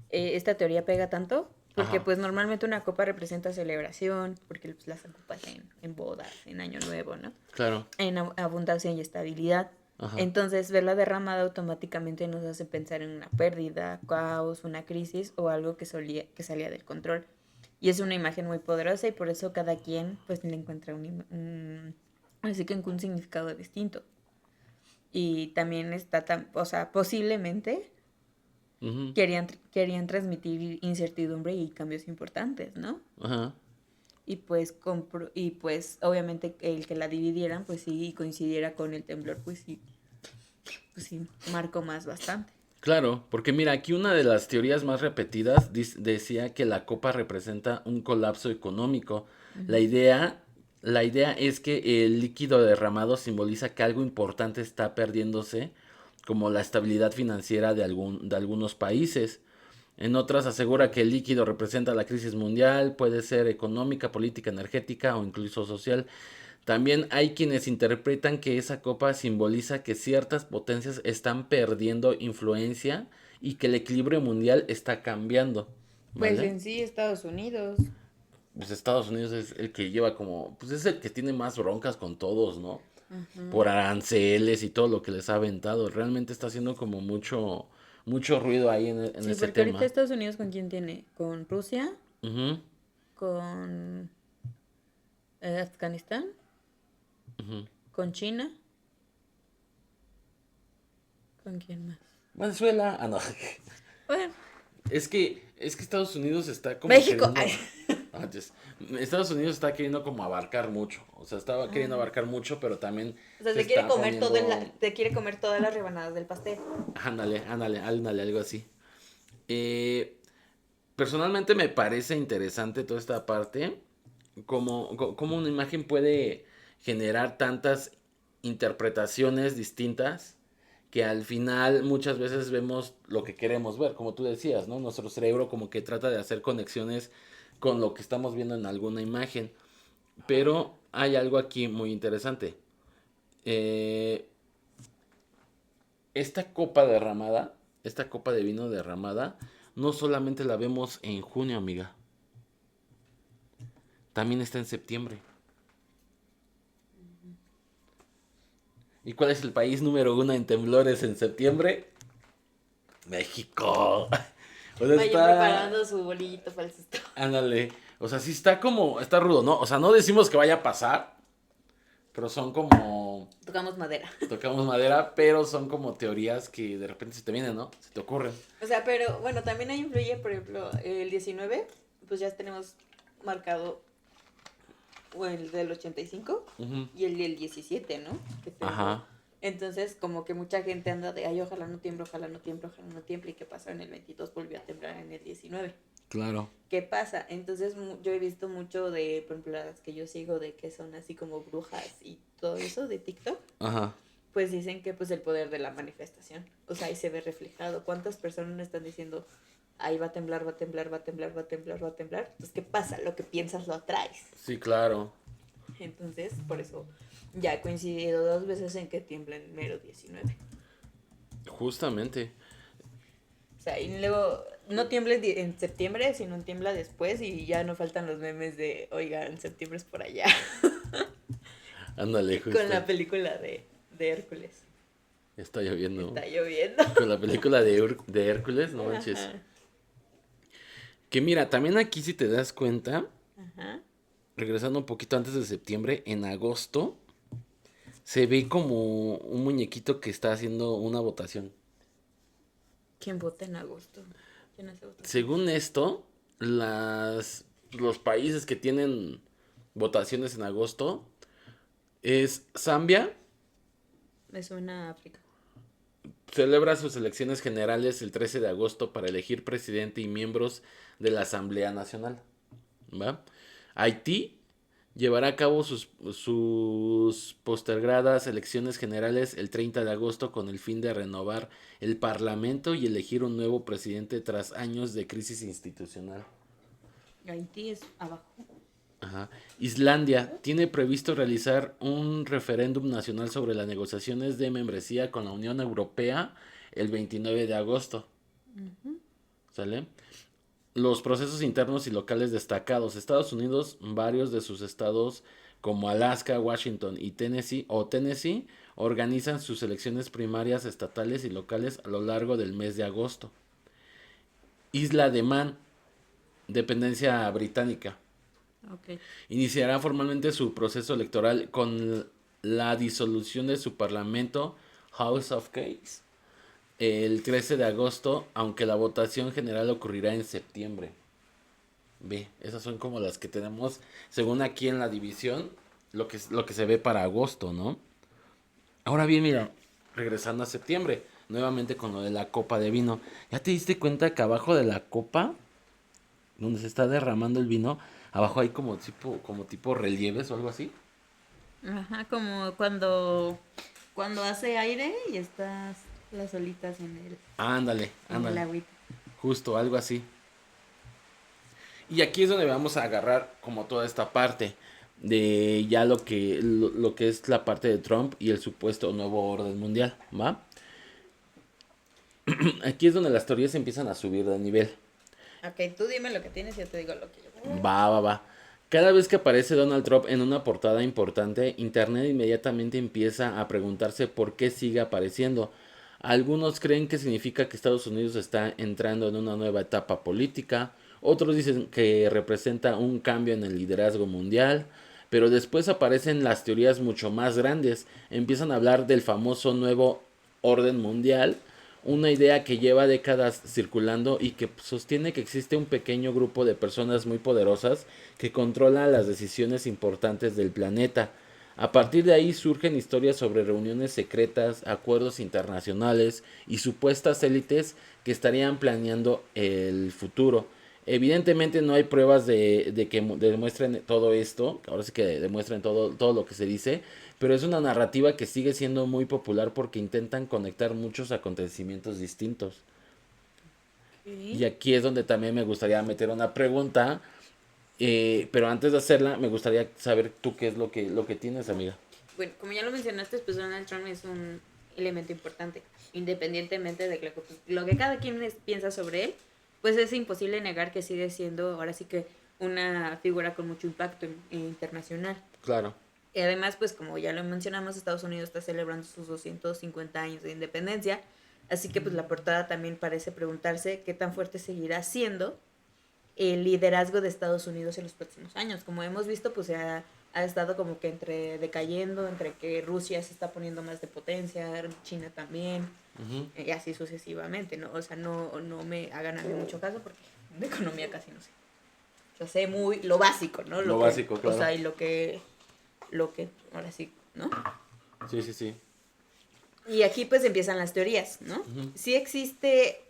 [SPEAKER 2] esta teoría pega tanto, porque
[SPEAKER 1] Ajá,
[SPEAKER 2] pues normalmente una copa representa celebración, porque pues, las ocupas en bodas, en Año Nuevo, ¿no?
[SPEAKER 1] claro,
[SPEAKER 2] En abundancia y estabilidad.
[SPEAKER 1] ajá,
[SPEAKER 2] Entonces, verla derramada automáticamente nos hace pensar en una pérdida, caos, una crisis o algo que salía del control. Y es una imagen muy poderosa y por eso cada quien pues le encuentra así que un significado distinto. Y también está tan, o sea, posiblemente
[SPEAKER 1] ujú,
[SPEAKER 2] querían transmitir incertidumbre y cambios importantes, ¿no?
[SPEAKER 1] ajá.
[SPEAKER 2] Y pues obviamente el que la dividieran pues sí coincidiera con el temblor pues sí marcó más bastante.
[SPEAKER 1] Claro, porque mira, aquí una de las teorías más repetidas decía que la copa representa un colapso económico. La
[SPEAKER 2] Ujú.
[SPEAKER 1] idea, la idea es que el líquido derramado simboliza que algo importante está perdiéndose, como la estabilidad financiera de algunos países. En otras asegura que el líquido representa la crisis mundial, puede ser económica, política, energética o incluso social. También hay quienes interpretan que esa copa simboliza que ciertas potencias están perdiendo influencia y que el equilibrio mundial está cambiando,
[SPEAKER 2] Pues
[SPEAKER 1] ¿vale?
[SPEAKER 2] en sí Estados Unidos.
[SPEAKER 1] Pues Estados Unidos es el que lleva como, pues es el que tiene más broncas con todos, ¿no?
[SPEAKER 2] Ajá.
[SPEAKER 1] Por aranceles y todo lo que les ha aventado. Realmente está haciendo como mucho ruido ahí en
[SPEAKER 2] Sí,
[SPEAKER 1] ese
[SPEAKER 2] porque ahorita
[SPEAKER 1] tema.
[SPEAKER 2] Estados Unidos con quién tiene, con Rusia,
[SPEAKER 1] Ujú,
[SPEAKER 2] con Afganistán,
[SPEAKER 1] ujú.
[SPEAKER 2] con China, ¿con quién más?
[SPEAKER 1] Venezuela, ah no.
[SPEAKER 2] Bueno,
[SPEAKER 1] Es que Estados Unidos está como
[SPEAKER 2] México. Ay.
[SPEAKER 1] queriendo. Antes, Estados Unidos está queriendo como abarcar mucho. O sea, estaba queriendo
[SPEAKER 2] Ah,
[SPEAKER 1] abarcar mucho, pero también
[SPEAKER 2] o sea,
[SPEAKER 1] se
[SPEAKER 2] se quiere
[SPEAKER 1] está
[SPEAKER 2] comer
[SPEAKER 1] poniendo.
[SPEAKER 2] te quiere comer todas las rebanadas del pastel.
[SPEAKER 1] Ándale, algo así. Eh, Personalmente me parece interesante toda esta parte. Como una imagen puede generar tantas interpretaciones distintas que al final muchas veces vemos lo que queremos ver, como tú decías, ¿no? Nuestro cerebro como que trata de hacer conexiones con lo que estamos viendo en alguna imagen. Pero hay algo aquí muy interesante. Eh, esta copa de vino derramada, no solamente la vemos en junio, amiga, también está en septiembre. ¿Y cuál es el país número uno en temblores en septiembre? México. O sea,
[SPEAKER 2] Vayan
[SPEAKER 1] está.
[SPEAKER 2] preparando su bolillito para el susto.
[SPEAKER 1] Ándale. O sea, sí está como. Está rudo, ¿no? O sea, no decimos que vaya a pasar, pero son como.
[SPEAKER 2] Tocamos madera.
[SPEAKER 1] Tocamos madera, pero son como teorías que de repente se te vienen, ¿no? Se te ocurren.
[SPEAKER 2] O sea, pero bueno, también ahí influye, por ejemplo, el 19, pues ya tenemos marcado o el del 85
[SPEAKER 1] Ujú.
[SPEAKER 2] y el del 17, ¿no? Que tembló.
[SPEAKER 1] Ajá,
[SPEAKER 2] Entonces, como que mucha gente anda de, ay, ojalá no tiemble, ojalá no tiemble, ojalá no tiemble. ¿Y qué pasó en el 22? Volvió a temblar en el 19.
[SPEAKER 1] claro.
[SPEAKER 2] ¿Qué pasa? Entonces, yo he visto mucho de, por ejemplo, las que yo sigo de que son así como brujas y todo eso de TikTok,
[SPEAKER 1] Ajá.
[SPEAKER 2] pues dicen que pues el poder de la manifestación, o sea, ahí se ve reflejado. ¿Cuántas personas están diciendo, ahí va a temblar, va a temblar, va a temblar, va a temblar, va a temblar? Entonces, ¿qué pasa? Lo que piensas lo atraes.
[SPEAKER 1] Sí, claro.
[SPEAKER 2] Entonces, por eso ya he coincidido 2 veces en que tiembla en mero 19.
[SPEAKER 1] Justamente.
[SPEAKER 2] O sea, y luego no tiembla en septiembre, sino tiembla después y ya no faltan los memes de, oigan, septiembre es por allá,
[SPEAKER 1] Ándale,
[SPEAKER 2] con
[SPEAKER 1] justo.
[SPEAKER 2] la película de Hércules.
[SPEAKER 1] Está lloviendo.
[SPEAKER 2] Está lloviendo.
[SPEAKER 1] Con la película de Hércules, no manches.
[SPEAKER 2] Ajá,
[SPEAKER 1] Que mira, también aquí si te das cuenta,
[SPEAKER 2] ajá.
[SPEAKER 1] regresando un poquito antes de septiembre, en agosto, se ve como un muñequito que está haciendo una votación.
[SPEAKER 2] ¿Quién vota en agosto? ¿Quién hace votaciones?
[SPEAKER 1] Según esto, los países que tienen votaciones en agosto es Zambia,
[SPEAKER 2] Me suena a África.
[SPEAKER 1] celebra sus elecciones generales el 13 de agosto para elegir presidente y miembros de la Asamblea Nacional. ¿Va? Haití llevará a cabo sus postergadas elecciones generales el 30 de agosto con el fin de renovar el Parlamento y elegir un nuevo presidente tras años de crisis institucional.
[SPEAKER 2] Haití es abajo.
[SPEAKER 1] Ajá. Islandia tiene previsto realizar un referéndum nacional sobre las negociaciones de membresía con la Unión Europea el 29 de agosto. ¿Sale? Los procesos internos y locales destacados. Estados Unidos, varios de sus estados como Alaska, Washington y Tennessee organizan sus elecciones primarias estatales y locales a lo largo del mes de agosto. Isla de Man, dependencia británica.
[SPEAKER 2] Okay.
[SPEAKER 1] Iniciará formalmente su proceso electoral con la disolución de su parlamento House of Cakes el 13 de agosto, aunque la votación general ocurrirá en septiembre. Ve, esas son como las que tenemos, según aquí en la división, lo que se ve para agosto, ¿no? Ahora bien, mira, regresando a septiembre, nuevamente con lo de la copa de vino. ¿Ya te diste cuenta que abajo de la copa, donde se está derramando el vino, abajo hay como tipo relieves o algo así?
[SPEAKER 2] Ajá, como cuando hace aire y estás las olitas
[SPEAKER 1] Ándale,
[SPEAKER 2] en el
[SPEAKER 1] ándale.
[SPEAKER 2] agüita.
[SPEAKER 1] Justo, algo así. Y aquí es donde vamos a agarrar como toda esta parte de ya lo que es la parte de Trump y el supuesto nuevo orden mundial, ¿va? Aquí es donde las teorías empiezan a subir de nivel.
[SPEAKER 2] Ok, tú dime lo que tienes y yo te digo lo que yo.
[SPEAKER 1] Va. Cada vez que aparece Donald Trump en una portada importante, Internet inmediatamente empieza a preguntarse por qué sigue apareciendo. Algunos creen que significa que Estados Unidos está entrando en una nueva etapa política, otros dicen que representa un cambio en el liderazgo mundial, pero después aparecen las teorías mucho más grandes, empiezan a hablar del famoso nuevo orden mundial, una idea que lleva décadas circulando y que sostiene que existe un pequeño grupo de personas muy poderosas que controla las decisiones importantes del planeta. A partir de ahí surgen historias sobre reuniones secretas, acuerdos internacionales y supuestas élites que estarían planeando el futuro. Evidentemente no hay pruebas de que demuestren todo esto, ahora sí que demuestren todo lo que se dice, pero es una narrativa que sigue siendo muy popular porque intentan conectar muchos acontecimientos distintos. Y
[SPEAKER 2] Sí.
[SPEAKER 1] aquí es donde también me gustaría meter una pregunta, pero antes de hacerla me gustaría saber tú qué es lo que tienes, amiga.
[SPEAKER 2] Bueno, como ya lo mencionaste, pues Donald Trump es un elemento importante, independientemente de lo que cada quien piensa sobre él, pues es imposible negar que sigue siendo ahora sí que una figura con mucho impacto internacional.
[SPEAKER 1] Claro.
[SPEAKER 2] Y además, pues como ya lo mencionamos, Estados Unidos está celebrando sus 250 años de independencia, así que pues la portada también parece preguntarse qué tan fuerte seguirá siendo el liderazgo de Estados Unidos en los próximos años. Como hemos visto, pues ha estado como que entre decayendo, entre que Rusia se está poniendo más de potencia, China también, y así sucesivamente, ¿no? O sea, no me hagan a mí mucho caso porque de economía casi no sé. Yo sé muy lo básico, ¿no?
[SPEAKER 1] Lo básico, claro.
[SPEAKER 2] O sea, y lo que, ahora sí, ¿no?
[SPEAKER 1] Sí.
[SPEAKER 2] Y aquí pues empiezan las teorías, ¿no? Sí existe,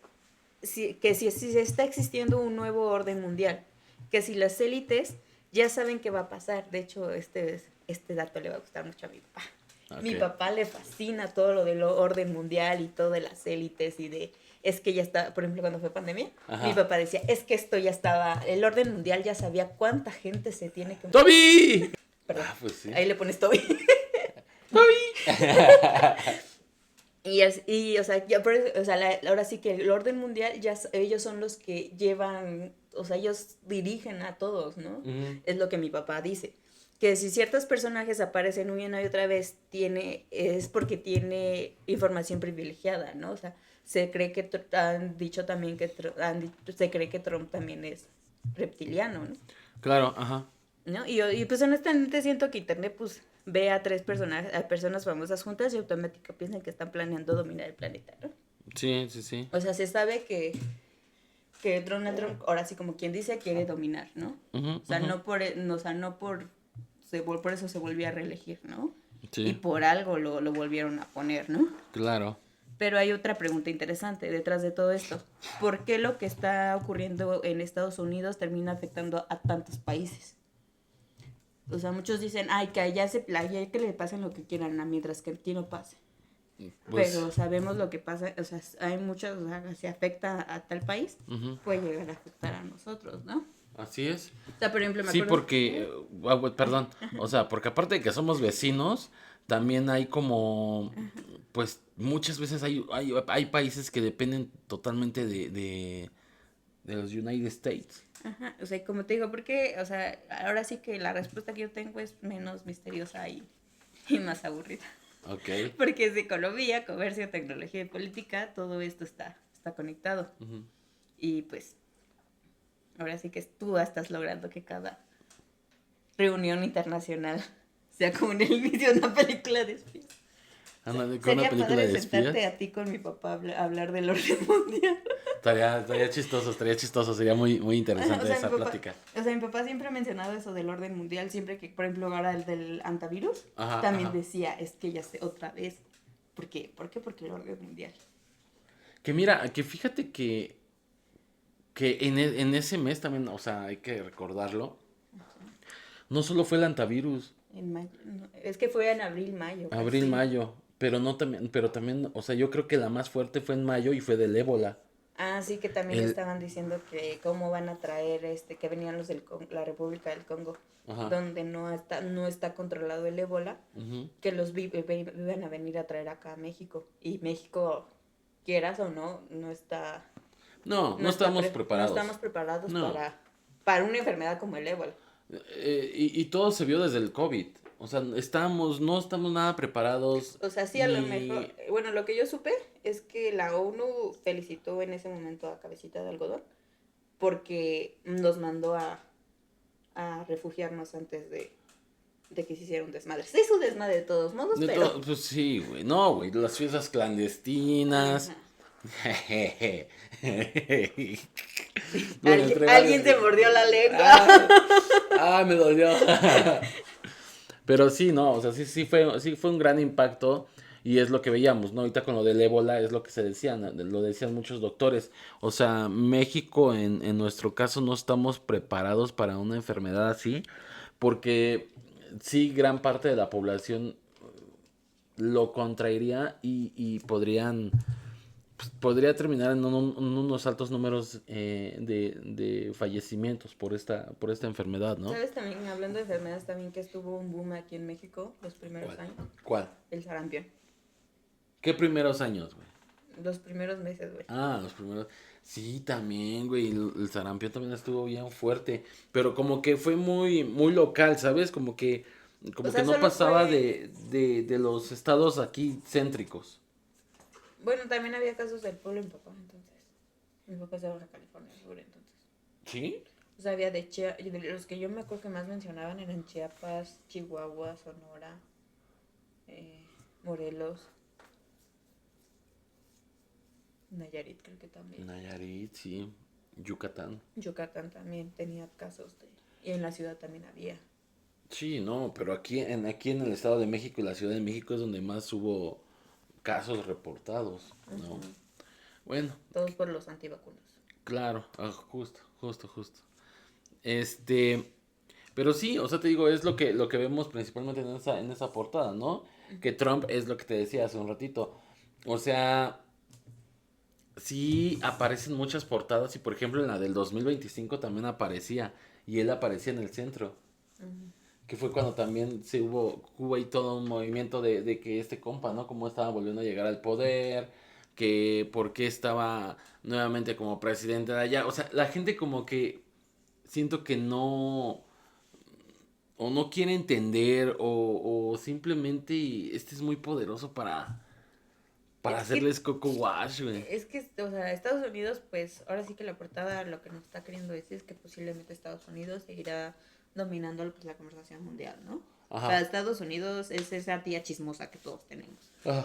[SPEAKER 2] que si está existiendo un nuevo orden mundial, que si las élites ya saben qué va a pasar. De hecho, este dato le va a gustar mucho a mi papá. Okay. Mi papá le fascina todo lo del orden mundial y todo de las élites y de... Es que ya está, por ejemplo, cuando fue pandemia, mi papá decía, es que esto ya estaba, el orden mundial ya sabía cuánta gente se tiene que...
[SPEAKER 1] ¡Toby!
[SPEAKER 2] Perdón,
[SPEAKER 1] pues sí.
[SPEAKER 2] Ahí le pones Toby.
[SPEAKER 1] ¡Toby!
[SPEAKER 2] Y o sea, ahora sí que el orden mundial, ya ellos son los que llevan, o sea, ellos dirigen a todos, ¿no? Es lo que mi papá dice. Que si ciertos personajes aparecen una y otra vez, es porque tiene información privilegiada, ¿no? O sea, se cree que han dicho también que se cree que Trump también es reptiliano, ¿no?
[SPEAKER 1] Claro, ajá.
[SPEAKER 2] ¿No? Y pues honestamente siento que Internet pues ve a personas famosas juntas y automáticamente piensan que están planeando dominar el planeta, ¿no?
[SPEAKER 1] Sí.
[SPEAKER 2] O sea, se sabe que Donald Trump, ahora sí como quien dice, quiere dominar, ¿no? O sea, no por eso se volvió a reelegir, ¿no? Sí. Y por algo lo volvieron a poner, ¿no?
[SPEAKER 1] Claro.
[SPEAKER 2] Pero hay otra pregunta interesante detrás de todo esto. ¿Por qué lo que está ocurriendo en Estados Unidos termina afectando a tantos países? O sea, muchos dicen, ay, que allá se playa, que le pasen lo que quieran, mientras que aquí no pase.
[SPEAKER 1] Pues,
[SPEAKER 2] Pero sabemos lo que pasa, o sea, hay muchos, o sea, si afecta a tal país, puede llegar a afectar a nosotros, ¿no?
[SPEAKER 1] así es.
[SPEAKER 2] O sea, por ejemplo, me
[SPEAKER 1] Sí,
[SPEAKER 2] acuerdo...
[SPEAKER 1] porque, perdón, o sea, porque aparte de que somos vecinos, también hay como, pues muchas veces hay países que dependen totalmente de los United States.
[SPEAKER 2] Ajá, o sea, como te digo, porque, o sea, ahora sí que la respuesta que yo tengo es menos misteriosa y más aburrida.
[SPEAKER 1] Ok.
[SPEAKER 2] Porque es economía, comercio, tecnología y política, todo esto está conectado.
[SPEAKER 1] Ujú.
[SPEAKER 2] Y pues, ahora sí que tú estás logrando que cada reunión internacional sea como en el inicio de una película de espías.
[SPEAKER 1] Ándale, con una
[SPEAKER 2] Sería
[SPEAKER 1] película
[SPEAKER 2] padre
[SPEAKER 1] de
[SPEAKER 2] sentarte
[SPEAKER 1] espías.
[SPEAKER 2] a ti con mi papá a hablar del orden mundial.
[SPEAKER 1] Estaría chistoso, sería muy, muy interesante esa plática.
[SPEAKER 2] Mi papá siempre ha mencionado eso del orden mundial, siempre que, por ejemplo, ahora el del antivirus,
[SPEAKER 1] Ajá,
[SPEAKER 2] también
[SPEAKER 1] ajá.
[SPEAKER 2] decía, es que ya sé otra vez. ¿Por qué? ¿Por qué? Porque el orden mundial.
[SPEAKER 1] Que mira, que fíjate que en ese mes también, o sea, hay que recordarlo, no solo fue el antivirus,
[SPEAKER 2] En mayo, no, es que fue en abril, mayo,
[SPEAKER 1] abril,
[SPEAKER 2] casi.
[SPEAKER 1] mayo, pero también, o sea, yo creo que la más fuerte fue en mayo y fue del ébola.
[SPEAKER 2] Ah, sí, que también
[SPEAKER 1] El,
[SPEAKER 2] estaban diciendo que cómo van a traer, que venían los del la República del Congo,
[SPEAKER 1] ajá,
[SPEAKER 2] donde no está controlado el ébola,
[SPEAKER 1] ujú.
[SPEAKER 2] que los iban a venir a traer acá a México. Y México, quieras o no, no está,
[SPEAKER 1] No,
[SPEAKER 2] no
[SPEAKER 1] no
[SPEAKER 2] está
[SPEAKER 1] estábamos
[SPEAKER 2] no estamos
[SPEAKER 1] preparados.
[SPEAKER 2] preparados
[SPEAKER 1] No.
[SPEAKER 2] para una enfermedad como el ébola.
[SPEAKER 1] Y todo se vio desde el COVID. O sea, no estamos nada preparados
[SPEAKER 2] O sea, sí, a lo mejor,
[SPEAKER 1] y...
[SPEAKER 2] bueno, lo que yo supe es que la ONU felicitó en ese momento a Cabecita de Algodón porque nos mandó a refugiarnos antes de que se hiciera un desmadre. Se hizo un desmadre de todos modos,
[SPEAKER 1] De
[SPEAKER 2] pero...
[SPEAKER 1] todo, pues sí, güey. No, güey, las fiestas clandestinas.
[SPEAKER 2] Ajá, sí.
[SPEAKER 1] Bueno, entre varios...
[SPEAKER 2] Alguien se mordió la lengua.
[SPEAKER 1] Ah, me dolió. Pero sí, no, o sea, sí fue un gran impacto y es lo que veíamos, ¿no? Ahorita con lo del ébola es lo que se decían, lo decían muchos doctores. O sea, México en nuestro caso no estamos preparados para una enfermedad así porque sí gran parte de la población lo contraería y podría terminar en unos altos números de fallecimientos por esta enfermedad, ¿no?
[SPEAKER 2] ¿Sabes también, hablando de enfermedades, también que estuvo un boom aquí en México los primeros
[SPEAKER 1] ¿Cuál?
[SPEAKER 2] años?
[SPEAKER 1] ¿Cuál?
[SPEAKER 2] El sarampión.
[SPEAKER 1] ¿Qué primeros años, güey?
[SPEAKER 2] Los primeros meses, güey.
[SPEAKER 1] Ah, los primeros. Sí, también, güey. El sarampión también estuvo bien fuerte. Pero como que fue muy, muy local, ¿sabes?
[SPEAKER 2] O
[SPEAKER 1] Como que
[SPEAKER 2] sea,
[SPEAKER 1] no
[SPEAKER 2] solo
[SPEAKER 1] pasaba
[SPEAKER 2] fue...
[SPEAKER 1] de los estados aquí céntricos.
[SPEAKER 2] Bueno, también había casos del pueblo en mi papá, entonces. Mi papá es de Baja California Sur, entonces.
[SPEAKER 1] ¿Sí?
[SPEAKER 2] O sea, había de los que yo me acuerdo que más mencionaban eran Chiapas, Chihuahua, Sonora, Morelos, Nayarit creo que también.
[SPEAKER 1] Nayarit, sí. Yucatán.
[SPEAKER 2] Yucatán también tenía casos de... Y en la ciudad también había.
[SPEAKER 1] Sí, no, pero aquí en el Estado de México y la Ciudad de México es donde más hubo casos reportados, ¿no?
[SPEAKER 2] Ujú.
[SPEAKER 1] Bueno,
[SPEAKER 2] Todos por los antivacunas.
[SPEAKER 1] claro, justo. Este, pero sí, o sea, te digo, es lo que vemos principalmente en esa portada, ¿no? Que Trump es lo que te decía hace un ratito. O sea, sí aparecen muchas portadas y por ejemplo en la del 2025 también aparecía y él aparecía en el centro.
[SPEAKER 2] Ujú.
[SPEAKER 1] Que fue cuando también hubo ahí todo un movimiento de que este compa, ¿no? Cómo estaba volviendo a llegar al poder, que por qué estaba nuevamente como presidente de allá. O sea, la gente como que siento que no, o no quiere entender, o simplemente este es muy poderoso para
[SPEAKER 2] Es que,
[SPEAKER 1] hacerles coco wash, güey.
[SPEAKER 2] o sea, Estados Unidos, pues, ahora sí que la portada lo que nos está queriendo decir es que posiblemente Estados Unidos seguirá dominando pues, la conversación mundial, ¿no? O sea,
[SPEAKER 1] Ajá.
[SPEAKER 2] Estados Unidos es esa tía chismosa que todos tenemos.
[SPEAKER 1] Ajá.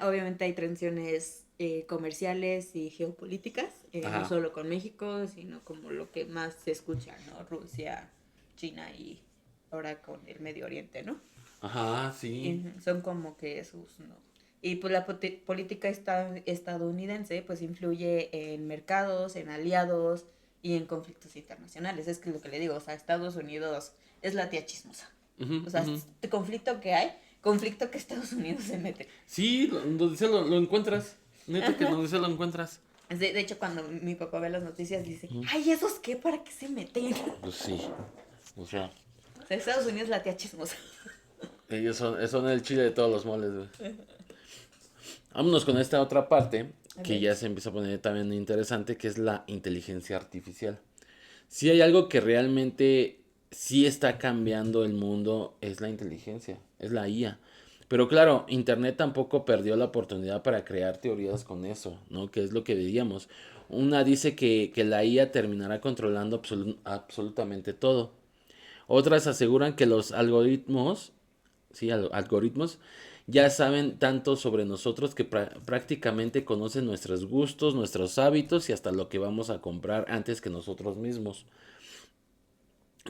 [SPEAKER 2] Obviamente hay tensiones comerciales y geopolíticas, no
[SPEAKER 1] Ajá.
[SPEAKER 2] solo con México, sino como lo que más se escucha, ¿no? Rusia, China y ahora con el Medio Oriente, ¿no?
[SPEAKER 1] Ajá, sí.
[SPEAKER 2] Ujú, son como que sus, ¿no? Y pues la política estadounidense pues influye en mercados, en aliados y en conflictos internacionales. Es que lo que le digo, o sea, Estados Unidos es la tía chismosa.
[SPEAKER 1] Ujú,
[SPEAKER 2] O sea,
[SPEAKER 1] ujú.
[SPEAKER 2] este conflicto que hay, conflicto que Estados Unidos se mete.
[SPEAKER 1] Sí, donde sea lo encuentras. Neta que
[SPEAKER 2] Ajá.
[SPEAKER 1] donde sea lo encuentras.
[SPEAKER 2] De hecho, cuando mi papá ve las noticias, dice,
[SPEAKER 1] Ujú.
[SPEAKER 2] ay, ¿esos qué? ¿Para qué se meten?
[SPEAKER 1] Pues sí. O sea,
[SPEAKER 2] O sea, Estados Unidos es la tía chismosa.
[SPEAKER 1] ellos son el chile de todos los moles, güey. Vámonos con esta otra parte
[SPEAKER 2] A
[SPEAKER 1] que
[SPEAKER 2] ver.
[SPEAKER 1] ya se empieza a poner también interesante, que es la inteligencia artificial. Si hay algo que realmente sí está cambiando el mundo, es la inteligencia, es la IA. Pero claro, Internet tampoco perdió la oportunidad para crear teorías con eso, ¿no? Que es lo que veíamos. Una dice que la IA terminará controlando absolutamente todo. Otras aseguran que los algoritmos, sí, algoritmos, ya saben tanto sobre nosotros que prácticamente conocen nuestros gustos, nuestros hábitos y hasta lo que vamos a comprar antes que nosotros mismos.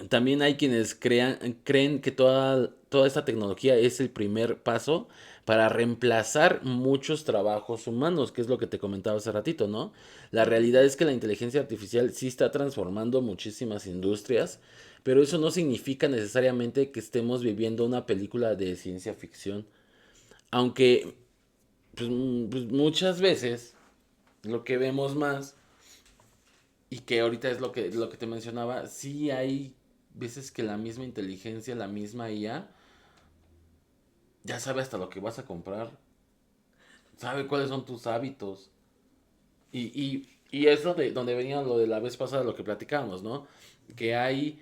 [SPEAKER 1] También hay quienes creen que toda esta tecnología es el primer paso para reemplazar muchos trabajos humanos, que es lo que te comentaba hace ratito, ¿no? La realidad es que la inteligencia artificial sí está transformando muchísimas industrias, pero eso no significa necesariamente que estemos viviendo una película de ciencia ficción. Aunque pues, muchas veces lo que vemos más y que ahorita es lo que te mencionaba, sí hay veces que la misma inteligencia, la misma IA, ya sabe hasta lo que vas a comprar, sabe cuáles son tus hábitos. Y es donde venía lo de la vez pasada, lo que platicábamos, ¿no? Que hay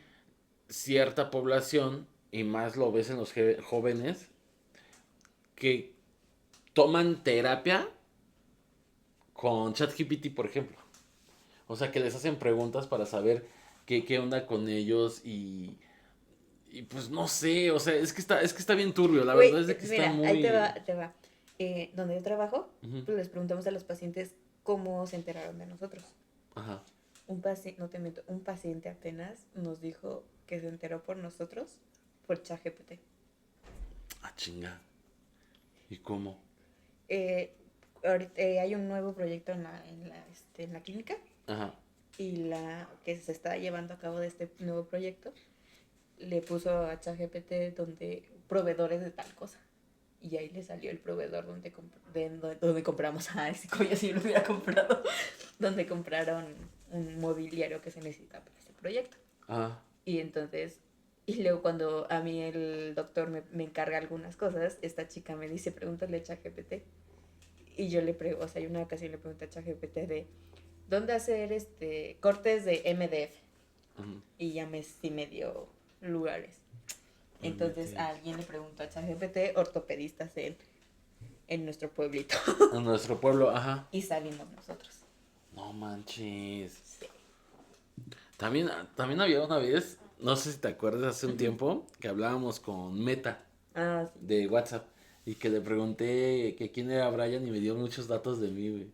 [SPEAKER 1] cierta población, y más lo ves en los jóvenes, que toman terapia con ChatGPT, por ejemplo. O sea, que les hacen preguntas para saber qué onda con ellos y pues no sé, o sea, es que está bien turbio, la verdad
[SPEAKER 2] Güey,
[SPEAKER 1] es de que está
[SPEAKER 2] mira, ahí te
[SPEAKER 1] muy...
[SPEAKER 2] va, te va. Donde yo trabajo,
[SPEAKER 1] Ujú.
[SPEAKER 2] pues les preguntamos a los pacientes cómo se enteraron de nosotros.
[SPEAKER 1] Ajá.
[SPEAKER 2] Un paciente, no te miento, un paciente apenas nos dijo que se enteró por nosotros por ChatGPT.
[SPEAKER 1] Ah, chinga. ¿Y cómo?
[SPEAKER 2] Eh, ahorita, hay un nuevo proyecto en la clínica
[SPEAKER 1] Ajá.
[SPEAKER 2] y la que se está llevando a cabo de este nuevo proyecto le puso a ChatGPT donde proveedores de tal cosa. Y ahí le salió el proveedor donde compramos. Ah, ese coño si lo hubiera comprado. Donde compraron un mobiliario que se necesita para este proyecto.
[SPEAKER 1] Ajá.
[SPEAKER 2] Y entonces, y luego cuando a mí el doctor me encarga algunas cosas, esta chica me dice, pregúntale a ChatGPT. Y yo le pregunto, o sea, una ocasión le pregunté a ChatGPT de, ¿dónde hacer cortes de MDF?
[SPEAKER 1] Ujú.
[SPEAKER 2] Y ya sí me dio lugares. Entonces a
[SPEAKER 1] MTF.
[SPEAKER 2] alguien le preguntó a ChatGPT, ortopedistas en nuestro pueblito.
[SPEAKER 1] En nuestro pueblo, ajá.
[SPEAKER 2] Y salimos nosotros.
[SPEAKER 1] No manches.
[SPEAKER 2] Sí.
[SPEAKER 1] También había una vez, no sé si te acuerdas, hace un
[SPEAKER 2] Ujú.
[SPEAKER 1] tiempo, que hablábamos con Meta
[SPEAKER 2] Ah, sí.
[SPEAKER 1] de WhatsApp y que le pregunté que quién era Brian y me dio muchos datos de mí, güey.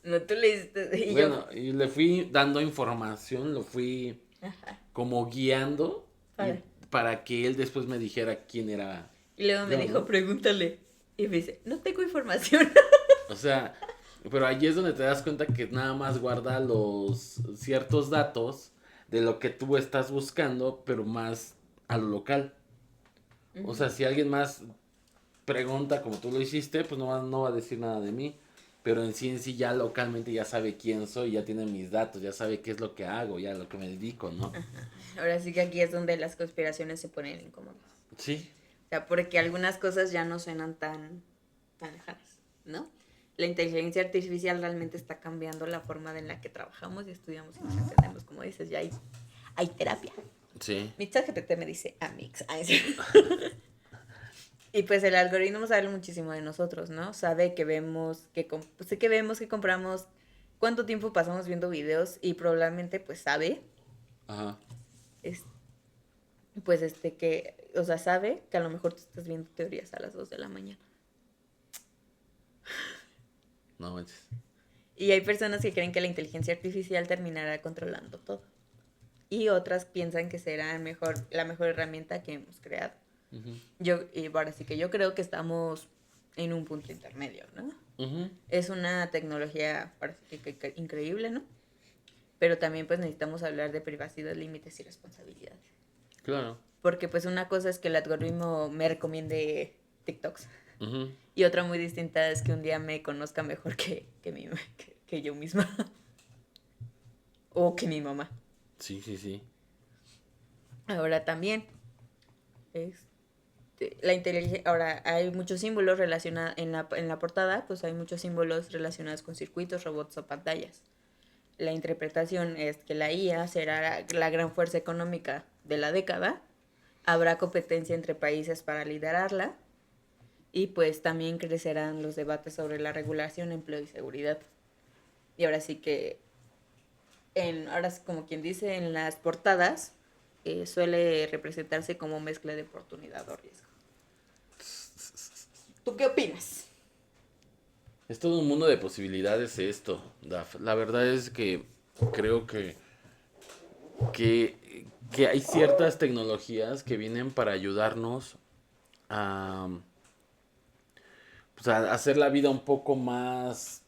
[SPEAKER 2] No, tú le hiciste. Y yo.
[SPEAKER 1] Bueno, y le fui dando información, lo fui
[SPEAKER 2] Ajá.
[SPEAKER 1] como guiando y
[SPEAKER 2] Para.
[SPEAKER 1] para que él después me dijera quién era
[SPEAKER 2] Y luego me
[SPEAKER 1] yo,
[SPEAKER 2] dijo,
[SPEAKER 1] ¿no?
[SPEAKER 2] pregúntale. Y me dice, no tengo información.
[SPEAKER 1] O sea, pero allí es donde te das cuenta que nada más guarda los ciertos datos de lo que tú estás buscando, pero más a lo local. O sea,
[SPEAKER 2] Ujú.
[SPEAKER 1] si alguien más pregunta como tú lo hiciste, pues no va a decir nada de mí. Pero en sí ya localmente ya sabe quién soy, ya tiene mis datos, ya sabe qué es lo que hago, ya lo que me dedico, ¿no?
[SPEAKER 2] Ajá. Ahora sí que aquí es donde las conspiraciones se ponen incómodas.
[SPEAKER 1] Sí,
[SPEAKER 2] O sea, porque algunas cosas ya no suenan tan lejanas, ¿no? La inteligencia artificial realmente está cambiando la forma en la que trabajamos y estudiamos y nos entendemos. Como dices, ya hay terapia.
[SPEAKER 1] sí.
[SPEAKER 2] Mi chat GPT me dice Amix. Ay, sí. Y pues el algoritmo sabe muchísimo de nosotros, ¿no? Sabe que vemos, sé que vemos, que compramos, cuánto tiempo pasamos viendo videos y probablemente pues sabe,
[SPEAKER 1] Ajá.
[SPEAKER 2] es, pues o sea, sabe que a lo mejor tú estás viendo teorías a las 2 de la mañana.
[SPEAKER 1] No manches.
[SPEAKER 2] Y hay personas que creen que la inteligencia artificial terminará controlando todo. Y otras piensan que será la mejor herramienta que hemos creado.
[SPEAKER 1] Ujú.
[SPEAKER 2] Y ahora sí que yo creo que estamos en un punto intermedio, ¿no?
[SPEAKER 1] Ujú.
[SPEAKER 2] Es una tecnología ahora sí que increíble, ¿no? Pero también pues necesitamos hablar de privacidad, límites y responsabilidades.
[SPEAKER 1] Claro.
[SPEAKER 2] Porque pues una cosa es que el algoritmo me recomiende TikToks
[SPEAKER 1] Ujú.
[SPEAKER 2] y otra muy distinta es que un día me conozca mejor que yo misma o que mi mamá.
[SPEAKER 1] Sí, sí, sí.
[SPEAKER 2] Ahora también, la inteligencia, ahora hay muchos símbolos relacionados en la portada, pues hay muchos símbolos relacionados con circuitos, robots o pantallas. La interpretación es que la IA será la gran fuerza económica de la década, habrá competencia entre países para liderarla y pues también crecerán los debates sobre la regulación, empleo y seguridad. Y ahora sí que, ahora como quien dice, en las portadas suele representarse como mezcla de oportunidad o riesgo. ¿Tú qué opinas?
[SPEAKER 1] Es todo un mundo de posibilidades esto, Daf. La verdad es que creo que hay ciertas tecnologías que vienen para ayudarnos a, pues, a hacer la vida un poco más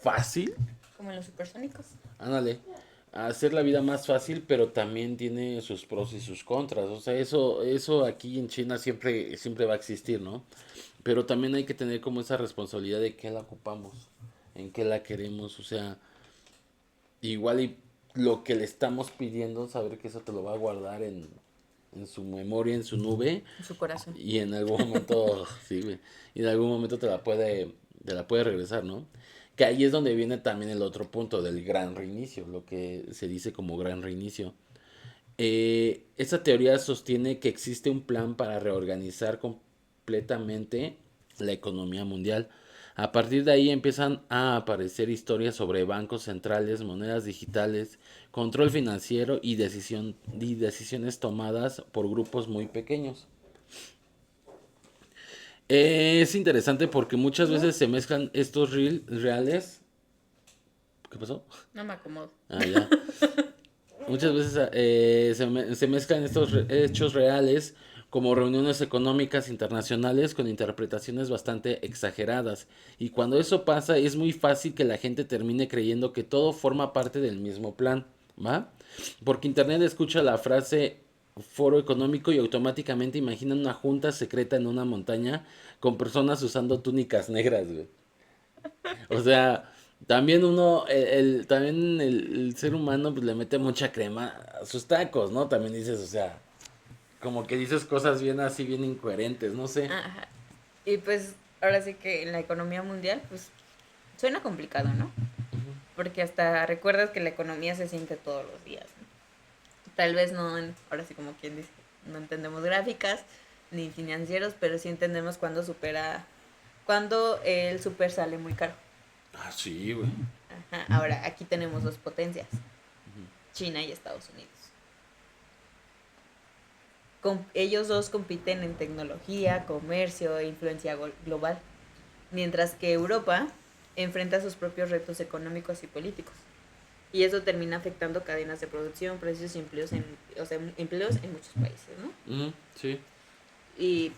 [SPEAKER 1] fácil.
[SPEAKER 2] Como en los supersónicos.
[SPEAKER 1] Ándale, a hacer la vida más fácil, pero también tiene sus pros y sus contras. O sea, eso aquí en China siempre va a existir, ¿no? Pero también hay que tener como esa responsabilidad de qué la ocupamos, en qué la queremos. O sea, igual y lo que le estamos pidiendo, saber que eso te lo va a guardar en su memoria, en su nube,
[SPEAKER 2] En su corazón.
[SPEAKER 1] y en algún momento, sí, güey, y en algún momento te la puede regresar, ¿no? Que ahí es donde viene también el otro punto del gran reinicio, lo que se dice como gran reinicio. Esta teoría sostiene que existe un plan para reorganizar completamente la economía mundial. A partir de ahí empiezan a aparecer historias sobre bancos centrales, monedas digitales, control financiero y decisiones tomadas por grupos muy pequeños. Es interesante porque muchas
[SPEAKER 2] ¿No?
[SPEAKER 1] veces se mezclan estos reales. ¿Qué pasó?
[SPEAKER 2] No me acomodo.
[SPEAKER 1] Ah, ya. Muchas veces se mezclan estos hechos reales como reuniones económicas internacionales con interpretaciones bastante exageradas. Y cuando eso pasa es muy fácil que la gente termine creyendo que todo forma parte del mismo plan, ¿va? Porque Internet escucha la frase foro económico y automáticamente imagina una junta secreta en una montaña con personas usando túnicas negras, güey. O sea, también el ser humano pues le mete mucha crema a sus tacos, ¿no? También dices, o sea, como que dices cosas bien así, bien incoherentes, no sé.
[SPEAKER 2] Ajá. Y pues ahora sí que en la economía mundial, pues suena complicado, ¿no? Porque hasta recuerdas que la economía se siente todos los días, ¿no? Tal vez no, ahora sí como quien dice, no entendemos gráficas ni financieros, pero sí entendemos cuando el super sale muy caro.
[SPEAKER 1] Ah, sí, güey.
[SPEAKER 2] Ajá. Ahora, aquí tenemos dos potencias, China y Estados Unidos. Ellos dos compiten en tecnología, comercio e influencia global, mientras que Europa enfrenta sus propios retos económicos y políticos. Y eso termina afectando cadenas de producción, precios y empleos empleos en muchos países, ¿no?
[SPEAKER 1] Ujú, sí.
[SPEAKER 2] Y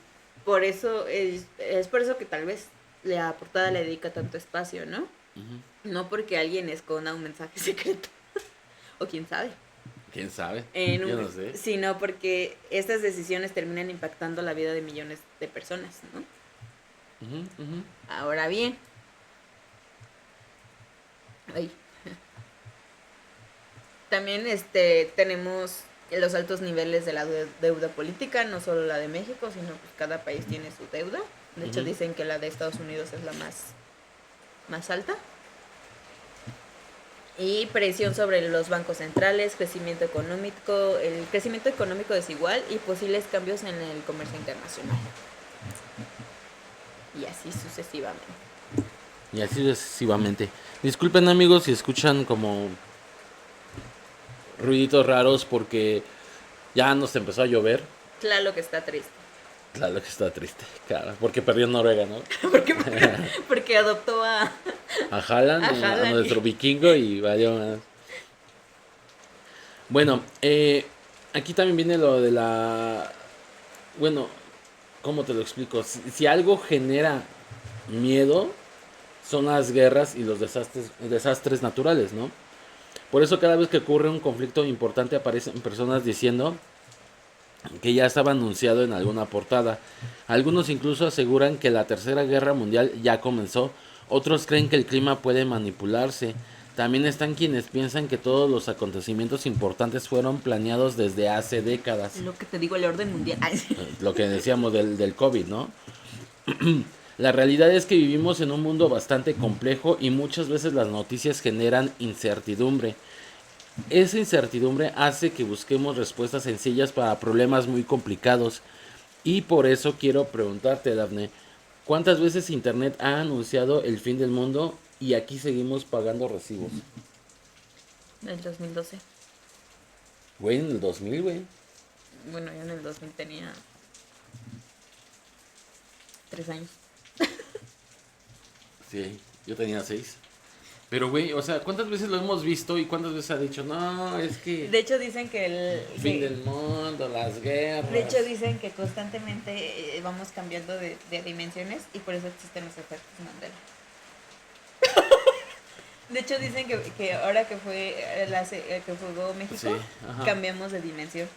[SPEAKER 2] por eso es por eso que tal vez la portada le dedica tanto espacio, ¿no?
[SPEAKER 1] Ujú.
[SPEAKER 2] No porque alguien esconda un mensaje secreto, o quién sabe,
[SPEAKER 1] ¿Quién sabe? Yo
[SPEAKER 2] en
[SPEAKER 1] no sé.
[SPEAKER 2] sino porque estas decisiones terminan impactando la vida de millones de personas, ¿no?
[SPEAKER 1] Ujú, ujú.
[SPEAKER 2] Ahora bien, ay, también tenemos los altos niveles de la deuda política, no solo la de México, sino pues cada país tiene su deuda. De hecho,
[SPEAKER 1] Ujú.
[SPEAKER 2] dicen que la de Estados Unidos es la más alta. Y presión sobre los bancos centrales, el crecimiento económico desigual y posibles cambios en el comercio internacional. Y así sucesivamente.
[SPEAKER 1] Y así sucesivamente. Disculpen amigos si escuchan como ruiditos raros porque ya nos empezó a llover.
[SPEAKER 2] Claro que está triste.
[SPEAKER 1] Claro que está triste, cara, porque perdió Noruega, ¿no?
[SPEAKER 2] porque, porque adoptó
[SPEAKER 1] A Haaland,
[SPEAKER 2] a
[SPEAKER 1] a
[SPEAKER 2] Haaland.
[SPEAKER 1] nuestro vikingo y valió más. Bueno, aquí también viene lo de la... Bueno, ¿cómo te lo explico? Si algo genera miedo, son las guerras y los desastres naturales, ¿no? Por eso cada vez que ocurre un conflicto importante aparecen personas diciendo que ya estaba anunciado en alguna portada. Algunos incluso aseguran que la Tercera Guerra Mundial ya comenzó, otros creen que el clima puede manipularse. También están quienes piensan que todos los acontecimientos importantes fueron planeados desde hace décadas.
[SPEAKER 2] Lo que te digo, el orden mundial.
[SPEAKER 1] Lo que decíamos del COVID, ¿no? La realidad es que vivimos en un mundo bastante complejo y muchas veces las noticias generan incertidumbre. Esa incertidumbre hace que busquemos respuestas sencillas para problemas muy complicados. Y por eso quiero preguntarte, Dafne, ¿cuántas veces Internet ha anunciado el fin del mundo y aquí seguimos pagando recibos?
[SPEAKER 2] En el 2012.
[SPEAKER 1] Güey, en el 2000, güey.
[SPEAKER 2] Bueno, yo en el 2000 tenía 3 años.
[SPEAKER 1] Sí, yo tenía 6. Pero, güey, o sea, ¿cuántas veces lo hemos visto y cuántas veces ha dicho, no, es que
[SPEAKER 2] De hecho dicen que el
[SPEAKER 1] fin del mundo, las guerras?
[SPEAKER 2] De hecho dicen que constantemente vamos cambiando de dimensiones y por eso existen los efectos Mandela. De hecho dicen que ahora que fue que jugó México,
[SPEAKER 1] Sí, ajá.
[SPEAKER 2] cambiamos de dimensión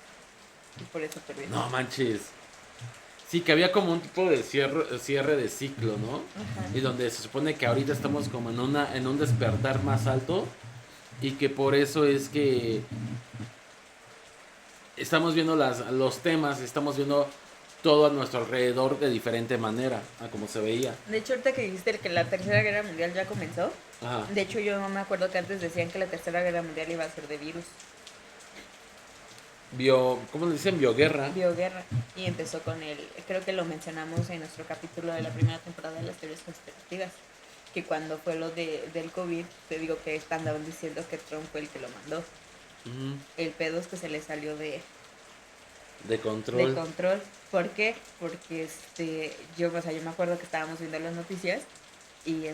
[SPEAKER 2] y por eso perdimos.
[SPEAKER 1] No manches. Sí, que había como un tipo de cierre de ciclo, ¿no?
[SPEAKER 2] Ajá.
[SPEAKER 1] Y donde se supone que ahorita estamos como en un despertar más alto y que por eso es que estamos viendo los temas, estamos viendo todo a nuestro alrededor de diferente manera a como se veía.
[SPEAKER 2] De hecho, ahorita que dijiste que la Tercera Guerra Mundial ya comenzó,
[SPEAKER 1] Ajá.
[SPEAKER 2] de hecho yo no me acuerdo que antes decían que la Tercera Guerra Mundial iba a ser de virus,
[SPEAKER 1] ¿Cómo le dicen? Bioguerra.
[SPEAKER 2] bioguerra, y empezó con creo que lo mencionamos en nuestro capítulo de la primera temporada de las teorías conspirativas, que cuando fue lo del COVID, te digo que andaban diciendo que Trump fue el que lo mandó.
[SPEAKER 1] Ujú.
[SPEAKER 2] El pedo es que se le salió de
[SPEAKER 1] Control.
[SPEAKER 2] control. ¿Por qué? Porque yo me acuerdo que estábamos viendo las noticias y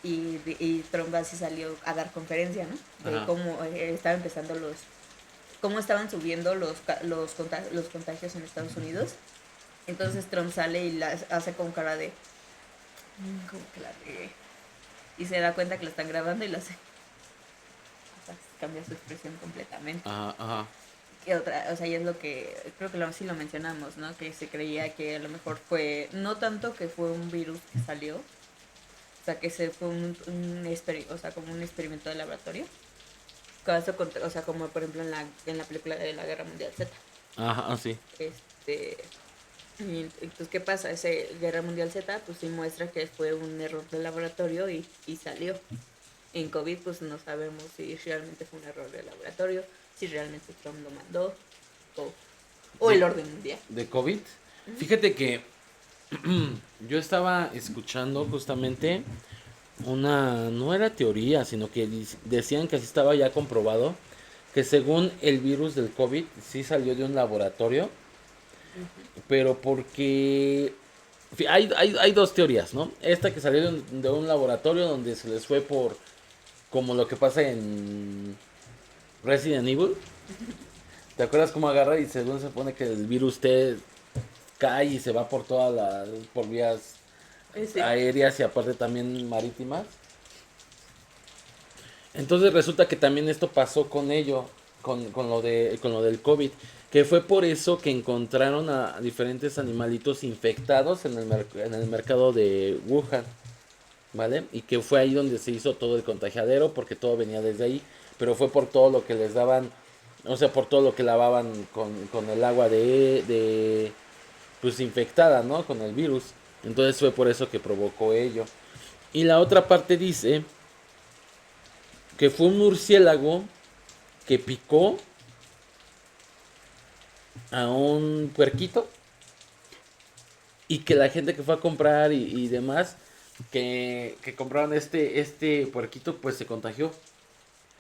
[SPEAKER 2] y Trump así salió a dar conferencia, ¿no? De
[SPEAKER 1] Ajá.
[SPEAKER 2] cómo estaban empezando cómo estaban subiendo los contagios en Estados Unidos. Entonces Trump sale y hace con cara de como que la regué. Y se da cuenta que lo están grabando y lo hace. O sea, cambia su expresión completamente.
[SPEAKER 1] Ajá, ajá.
[SPEAKER 2] Y otra, o sea, y es lo que creo que sí lo mencionamos, ¿no? Que se creía que a lo mejor fue, no tanto que fue un virus que salió, o sea, que se fue o sea, como un experimento de laboratorio. O sea, como por ejemplo en la película de la Guerra Mundial Z.
[SPEAKER 1] Ajá, sí.
[SPEAKER 2] Y entonces, ¿qué pasa? Ese Guerra Mundial Z, pues sí muestra que fue un error de laboratorio y salió. En COVID, pues no sabemos si realmente fue un error de laboratorio, si realmente Trump lo mandó, o el orden mundial.
[SPEAKER 1] ¿De COVID? Fíjate que yo estaba escuchando justamente no era teoría, sino que decían que así estaba ya comprobado, que según el virus del COVID sí salió de un laboratorio, pero porque hay dos teorías, ¿no? Esta que salió de un laboratorio donde se les fue por, como lo que pasa en Resident Evil. ¿Te acuerdas cómo agarra y según se pone que el virus cae y se va por por vías
[SPEAKER 2] Sí.
[SPEAKER 1] aéreas y aparte también marítimas? Entonces resulta que también esto pasó con lo del COVID, que fue por eso que encontraron a diferentes animalitos infectados en el mercado de Wuhan, ¿vale? Y que fue ahí donde se hizo todo el contagiadero, porque todo venía desde ahí, pero fue por todo lo que les daban, o sea, por todo lo que lavaban con el agua pues infectada, ¿no? Con el virus. Entonces fue por eso que provocó ello. Y la otra parte dice que fue un murciélago que picó a un puerquito y que la gente que fue a comprar y demás que compraron este puerquito pues se contagió,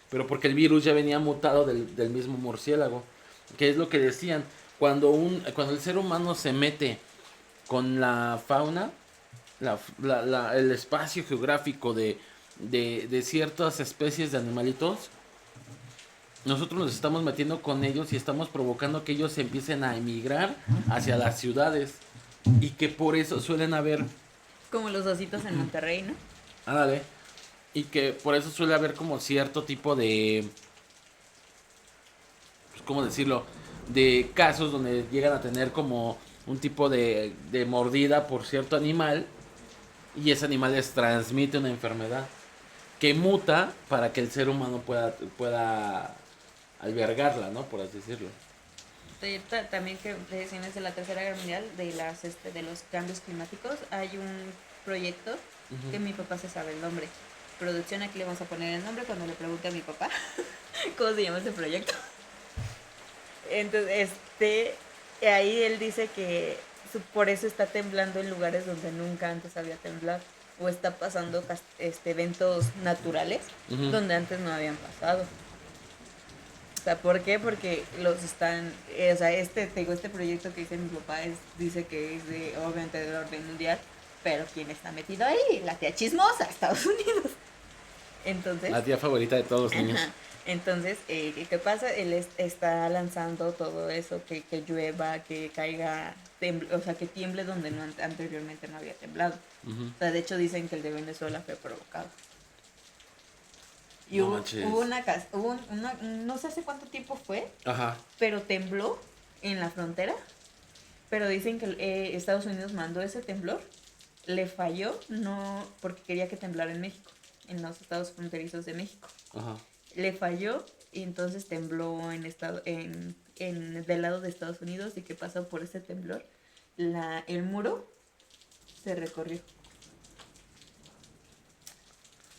[SPEAKER 1] pero porque el virus ya venía mutado del mismo murciélago, que es lo que decían, cuando el ser humano se mete con la fauna, el espacio geográfico de ciertas especies de animalitos, nosotros nos estamos metiendo con ellos y estamos provocando que ellos empiecen a emigrar hacia las ciudades. y que por eso suelen haber,
[SPEAKER 2] Como los ositos en Monterrey, ¿no?
[SPEAKER 1] ándale, y que por eso suele haber como cierto tipo de, pues, ¿cómo decirlo? De casos donde llegan a tener como un tipo de mordida por cierto animal y ese animal les transmite una enfermedad que muta para que el ser humano pueda albergarla, ¿no? Por así decirlo.
[SPEAKER 2] También que decían de la Tercera Guerra Mundial, de los cambios climáticos, hay un proyecto que mi papá se sabe el nombre. Producción, aquí le vamos a poner el nombre cuando le pregunte a mi papá cómo se llama ese proyecto. Entonces, ahí él dice que por eso está temblando en lugares donde nunca antes había temblado. O está pasando eventos naturales donde antes no habían pasado. O sea, ¿por qué? Porque los están, o sea, te digo, este proyecto que dice mi papá dice que es obviamente del orden mundial, pero ¿quién está metido ahí? La tía chismosa, Estados Unidos. Entonces,
[SPEAKER 1] La tía favorita de todos los niños.
[SPEAKER 2] ajá. Entonces, ¿qué pasa? Él está lanzando todo eso, que llueva, que caiga, o sea, que tiemble donde anteriormente no había temblado. O sea, de hecho dicen que el de Venezuela fue provocado. Y
[SPEAKER 1] No
[SPEAKER 2] hubo una, no sé hace cuánto tiempo fue,
[SPEAKER 1] Ajá.
[SPEAKER 2] pero tembló en la frontera. Pero dicen que Estados Unidos mandó ese temblor, le falló, no porque quería que temblara en México, en los estados fronterizos de México.
[SPEAKER 1] Ajá.
[SPEAKER 2] Le falló y entonces tembló del lado de Estados Unidos. ¿Y qué pasó por ese temblor? El muro se recorrió.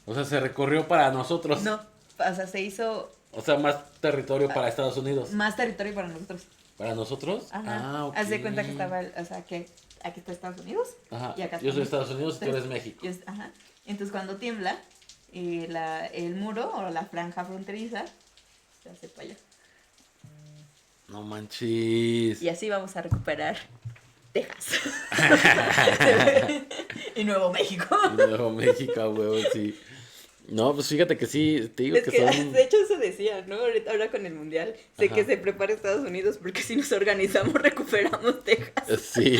[SPEAKER 1] O sea, se recorrió para nosotros.
[SPEAKER 2] No, o sea, se hizo
[SPEAKER 1] O sea, más territorio para Estados Unidos.
[SPEAKER 2] más territorio para nosotros.
[SPEAKER 1] ¿Para nosotros?
[SPEAKER 2] Ajá.
[SPEAKER 1] Ah, ok.
[SPEAKER 2] Haz de cuenta que estaba, o sea, que aquí está Estados Unidos.
[SPEAKER 1] Ajá.
[SPEAKER 2] Y acá
[SPEAKER 1] Yo soy
[SPEAKER 2] está
[SPEAKER 1] Estados Unidos y tú eres México.
[SPEAKER 2] Ajá. Entonces cuando tiembla, el muro o la franja fronteriza se hace para allá.
[SPEAKER 1] No manches.
[SPEAKER 2] Y así vamos a recuperar Texas. Y Nuevo México.
[SPEAKER 1] Nuevo México, huevo, sí. No, pues fíjate que sí, te digo
[SPEAKER 2] Es
[SPEAKER 1] que
[SPEAKER 2] que,
[SPEAKER 1] son...
[SPEAKER 2] de hecho, eso decía, ¿no? Ahora con el mundial. Sé
[SPEAKER 1] Ajá.
[SPEAKER 2] que se prepara Estados Unidos porque si nos organizamos recuperamos Texas.
[SPEAKER 1] Sí.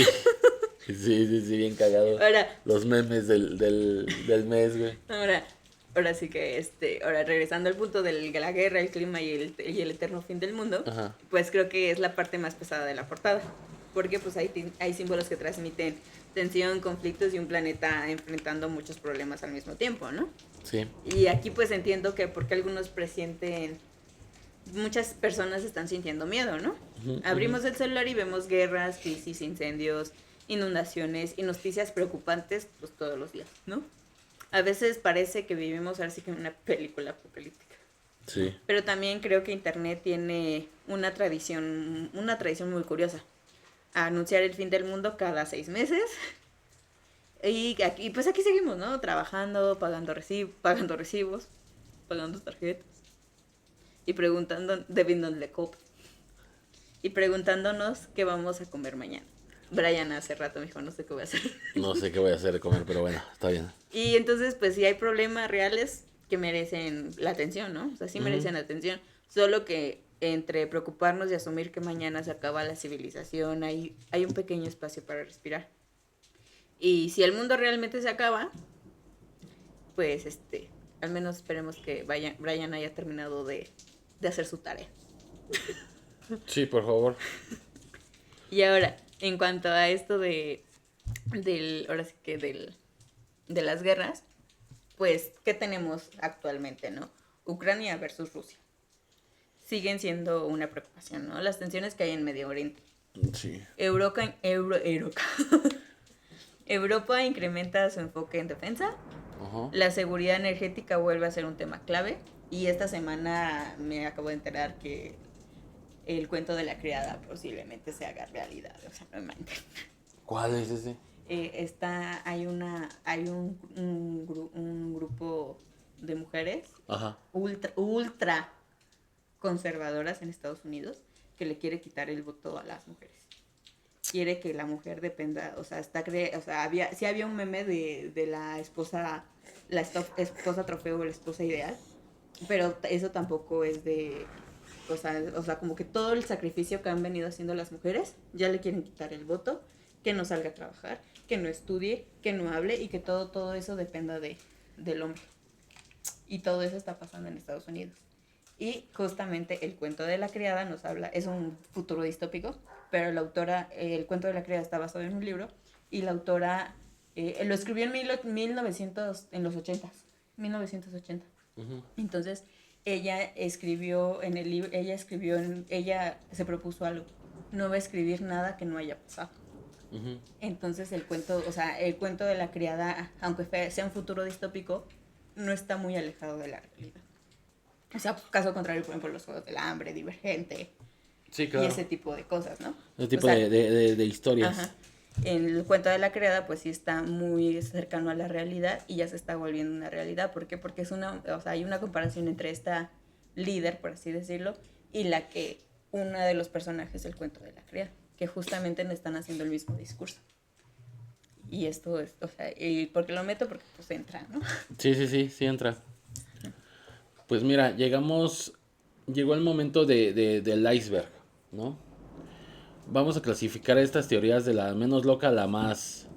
[SPEAKER 1] Sí, bien cagado.
[SPEAKER 2] Ahora,
[SPEAKER 1] Los memes del mes, güey.
[SPEAKER 2] ahora sí que, ahora regresando al punto de la guerra, el clima y el eterno fin del mundo,
[SPEAKER 1] Ajá.
[SPEAKER 2] pues creo que es la parte más pesada de la portada. Porque pues hay símbolos que transmiten tensión, conflictos y un planeta enfrentando muchos problemas al mismo tiempo, ¿no?
[SPEAKER 1] Sí.
[SPEAKER 2] Y aquí pues entiendo que porque algunos presienten, muchas personas están sintiendo miedo, ¿no? Abrimos el celular y vemos guerras, crisis, incendios, inundaciones y noticias preocupantes pues todos los días, ¿no? A veces parece que vivimos ahora sí que en una película apocalíptica.
[SPEAKER 1] Sí.
[SPEAKER 2] Pero también creo que Internet tiene una tradición muy curiosa. A anunciar el fin del mundo cada 6 meses. Y pues aquí seguimos, ¿no? Trabajando, pagando recibos, pagando tarjetas. Y debiéndole cop. Y preguntándonos qué vamos a comer mañana. Brian hace rato me dijo, no sé qué voy a hacer.
[SPEAKER 1] No sé qué voy a hacer de comer, pero bueno, está bien.
[SPEAKER 2] Y entonces, pues sí hay problemas reales que merecen la atención, ¿no? O sea, sí merecen atención. Solo que entre preocuparnos y asumir que mañana se acaba la civilización, hay un pequeño espacio para respirar. Y si el mundo realmente se acaba, pues al menos esperemos que Brian haya terminado de hacer su tarea.
[SPEAKER 1] Sí, por favor.
[SPEAKER 2] Y ahora, en cuanto a esto ahora sí que de las guerras, pues, ¿qué tenemos actualmente, no? Ucrania versus Rusia. Siguen siendo una preocupación, ¿no? Las tensiones que hay en Medio Oriente.
[SPEAKER 1] Sí.
[SPEAKER 2] Europa incrementa su enfoque en defensa.
[SPEAKER 1] Ajá.
[SPEAKER 2] La seguridad energética vuelve a ser un tema clave. Y esta semana me acabo de enterar que el cuento de la criada posiblemente se haga realidad. O sea, no me entienden.
[SPEAKER 1] ¿Cuál es ese?
[SPEAKER 2] Hay un grupo de mujeres
[SPEAKER 1] Ajá.
[SPEAKER 2] ultra conservadoras en Estados Unidos que le quiere quitar el voto a las mujeres. Quiere que la mujer dependa, o sea, había un meme de la esposa trofeo o la esposa ideal, pero eso tampoco es o sea, como que todo el sacrificio que han venido haciendo las mujeres, ya le quieren quitar el voto que no salga a trabajar, que no estudie, que no hable y que todo eso dependa del hombre. Y todo eso está pasando en Estados Unidos. Y justamente el cuento de la criada nos habla, es un futuro distópico, pero la autora, el cuento de la criada está basado en un libro y la autora lo escribió en 1900, en los 80s, 1980. Uh-huh. Entonces, ella escribió en el libro, ella se propuso algo, no va a escribir nada que no haya pasado. Uh-huh. Entonces el cuento de la criada, aunque sea un futuro distópico, no está muy alejado de la realidad. O sea, caso contrario, por ejemplo, los Juegos del Hambre, Divergente, sí, claro, y ese tipo de cosas, ¿no?
[SPEAKER 1] Ese tipo de historias.
[SPEAKER 2] Ajá. El cuento de la criada, pues sí está muy cercano a la realidad y ya se está volviendo una realidad. ¿Por qué? Porque hay una comparación entre esta líder, por así decirlo, y la que una de los personajes del cuento de la criada, que justamente no están haciendo el mismo discurso. Y esto es, ¿y por qué lo meto? Porque pues entra, ¿no?
[SPEAKER 1] Sí entra. Pues mira, llegó el momento del iceberg, ¿no? Vamos a clasificar estas teorías de la menos loca a la más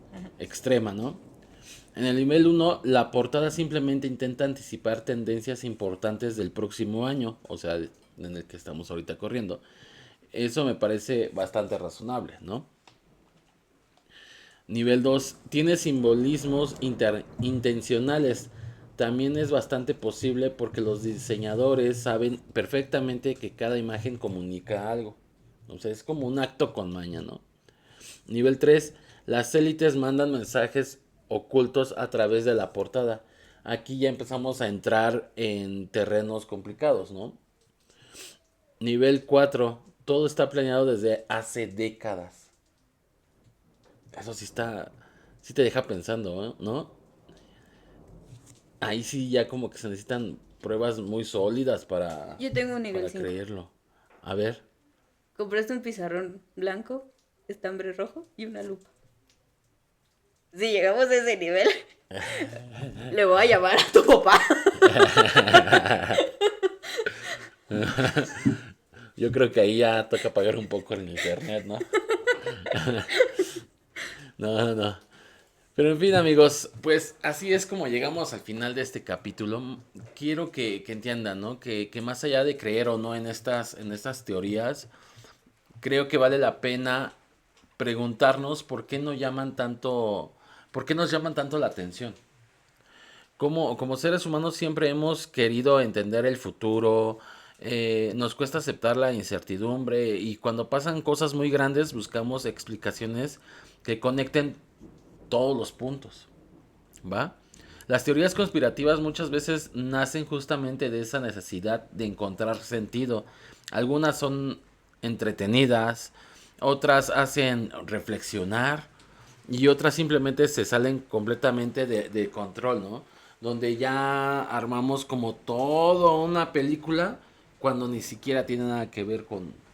[SPEAKER 1] extrema, ¿no? En el nivel 1, la portada simplemente intenta anticipar tendencias importantes del próximo año, o sea, en el que estamos ahorita corriendo. Eso me parece bastante razonable, ¿no? Nivel 2, tiene simbolismos intencionales. También es bastante posible porque los diseñadores saben perfectamente que cada imagen comunica algo. O sea, es como un acto con maña, ¿no? Nivel 3, las élites mandan mensajes ocultos a través de la portada. Aquí ya empezamos a entrar en terrenos complicados, ¿no? Nivel 4, todo está planeado desde hace décadas. Eso sí te deja pensando, ¿no? Ahí sí ya como que se necesitan pruebas muy sólidas para,
[SPEAKER 2] yo tengo un nivel
[SPEAKER 1] para
[SPEAKER 2] 5.
[SPEAKER 1] creerlo. A ver.
[SPEAKER 2] Compraste un pizarrón blanco, estambre rojo y una lupa. Si llegamos a ese nivel, le voy a llamar a tu papá.
[SPEAKER 1] Yo creo que ahí ya toca pagar un poco el internet, ¿no? No. Pero en fin, amigos, pues así es como llegamos al final de este capítulo. Quiero que entiendan, ¿no? Que más allá de creer o no en estas teorías, creo que vale la pena preguntarnos por qué nos llaman tanto la atención. Como seres humanos siempre hemos querido entender el futuro, nos cuesta aceptar la incertidumbre y cuando pasan cosas muy grandes buscamos explicaciones que conecten todos los puntos, ¿va? Las teorías conspirativas muchas veces nacen justamente de esa necesidad de encontrar sentido. Algunas son entretenidas, otras hacen reflexionar y otras simplemente se salen completamente de control, ¿no? Donde ya armamos como toda una película cuando ni siquiera tiene nada que ver con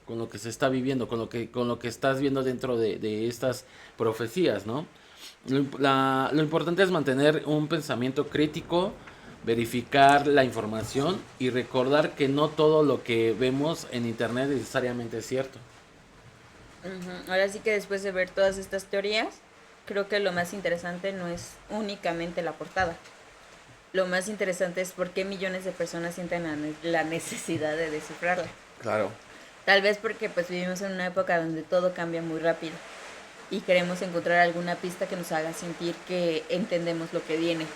[SPEAKER 1] lo que se está viviendo, con lo que estás viendo dentro de estas profecías, ¿no? Lo importante es mantener un pensamiento crítico, verificar la información y recordar que no todo lo que vemos en internet necesariamente es cierto.
[SPEAKER 2] Ahora sí que después de ver todas estas teorías, creo que lo más interesante no es únicamente la portada. Lo más interesante es por qué millones de personas sienten la necesidad de descifrarla.
[SPEAKER 1] Claro.
[SPEAKER 2] Tal vez porque pues vivimos en una época donde todo cambia muy rápido y queremos encontrar alguna pista que nos haga sentir que entendemos lo que viene.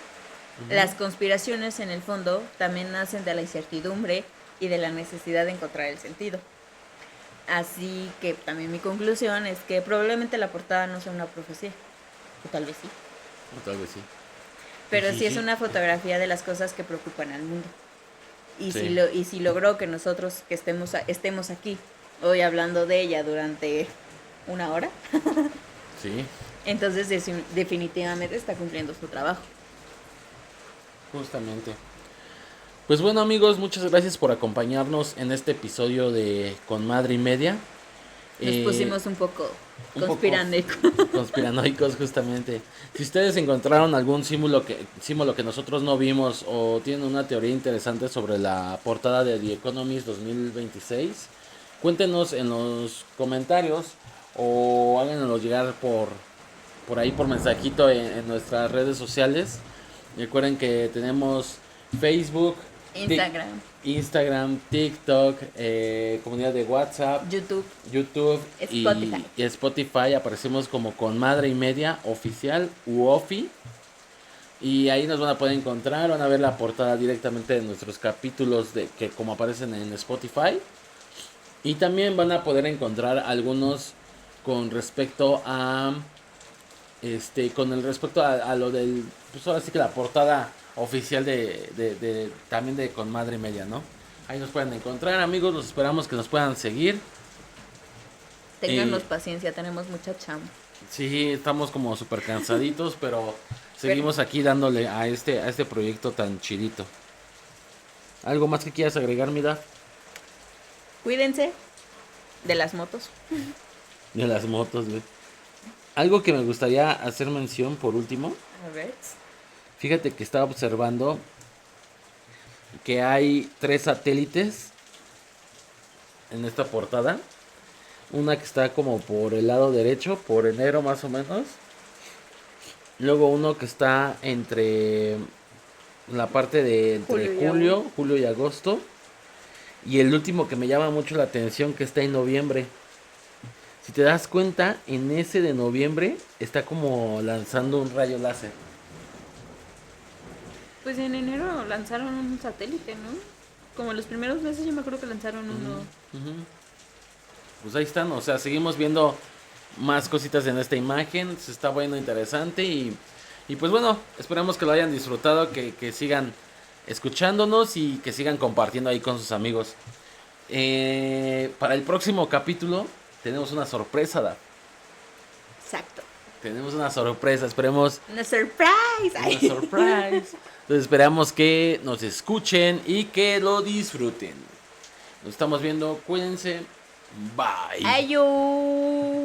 [SPEAKER 2] Las conspiraciones en el fondo también nacen de la incertidumbre y de la necesidad de encontrar el sentido. Así que también mi conclusión es que probablemente la portada no sea una profecía, o tal vez sí. Pero sí es una fotografía de las cosas que preocupan al mundo. Y si logró que nosotros que estemos aquí hoy hablando de ella durante una hora,
[SPEAKER 1] sí,
[SPEAKER 2] entonces definitivamente está cumpliendo su trabajo.
[SPEAKER 1] Justamente. Pues bueno, amigos, muchas gracias por acompañarnos en este episodio de Con Madre y Media.
[SPEAKER 2] Nos pusimos un poco
[SPEAKER 1] conspiranoicos, justamente. Si ustedes encontraron algún símbolo que nosotros no vimos o tienen una teoría interesante sobre la portada de The Economist 2026, cuéntenos en los comentarios o háganoslo llegar por ahí por mensajito en nuestras redes sociales. Recuerden que tenemos Facebook, Instagram, TikTok, comunidad de WhatsApp, YouTube
[SPEAKER 2] Spotify.
[SPEAKER 1] y Spotify. Aparecemos como Con Madre y Media Oficial u Ofi. Y ahí nos van a poder encontrar, van a ver la portada directamente de nuestros capítulos que como aparecen en Spotify. Y también van a poder encontrar algunos con respecto a a lo del, pues ahora sí que la portada oficial también de Con Madre y Media, ¿no? Ahí nos pueden encontrar, amigos, los esperamos que nos puedan seguir.
[SPEAKER 2] Ténganos paciencia, tenemos mucha chamba.
[SPEAKER 1] Sí, estamos como súper cansaditos, pero seguimos aquí dándole a este proyecto tan chidito. ¿Algo más que quieras agregar, Mida?
[SPEAKER 2] Cuídense de las motos.
[SPEAKER 1] De las motos, güey. Algo que me gustaría hacer mención por último.
[SPEAKER 2] A ver.
[SPEAKER 1] Fíjate que estaba observando que hay 3 satélites en esta portada. Una que está como por el lado derecho, por enero más o menos. Luego uno que está entre la parte de entre julio y agosto. Y el último que me llama mucho la atención que está en noviembre. Si te das cuenta, en ese de noviembre está como lanzando un rayo láser.
[SPEAKER 2] Pues en enero lanzaron un satélite, ¿no? Como en los primeros meses yo me acuerdo que lanzaron uno.
[SPEAKER 1] Pues ahí están, o sea, seguimos viendo más cositas en esta imagen. Se está bueno, interesante y pues bueno, esperamos que lo hayan disfrutado, que sigan escuchándonos y que sigan compartiendo ahí con sus amigos. Para el próximo capítulo tenemos una sorpresa, Daf.
[SPEAKER 2] Exacto.
[SPEAKER 1] Tenemos una sorpresa, esperemos.
[SPEAKER 2] Una surprise.
[SPEAKER 1] Una surprise. Entonces esperamos que nos escuchen y que lo disfruten. Nos estamos viendo, cuídense. Bye.
[SPEAKER 2] Adiós.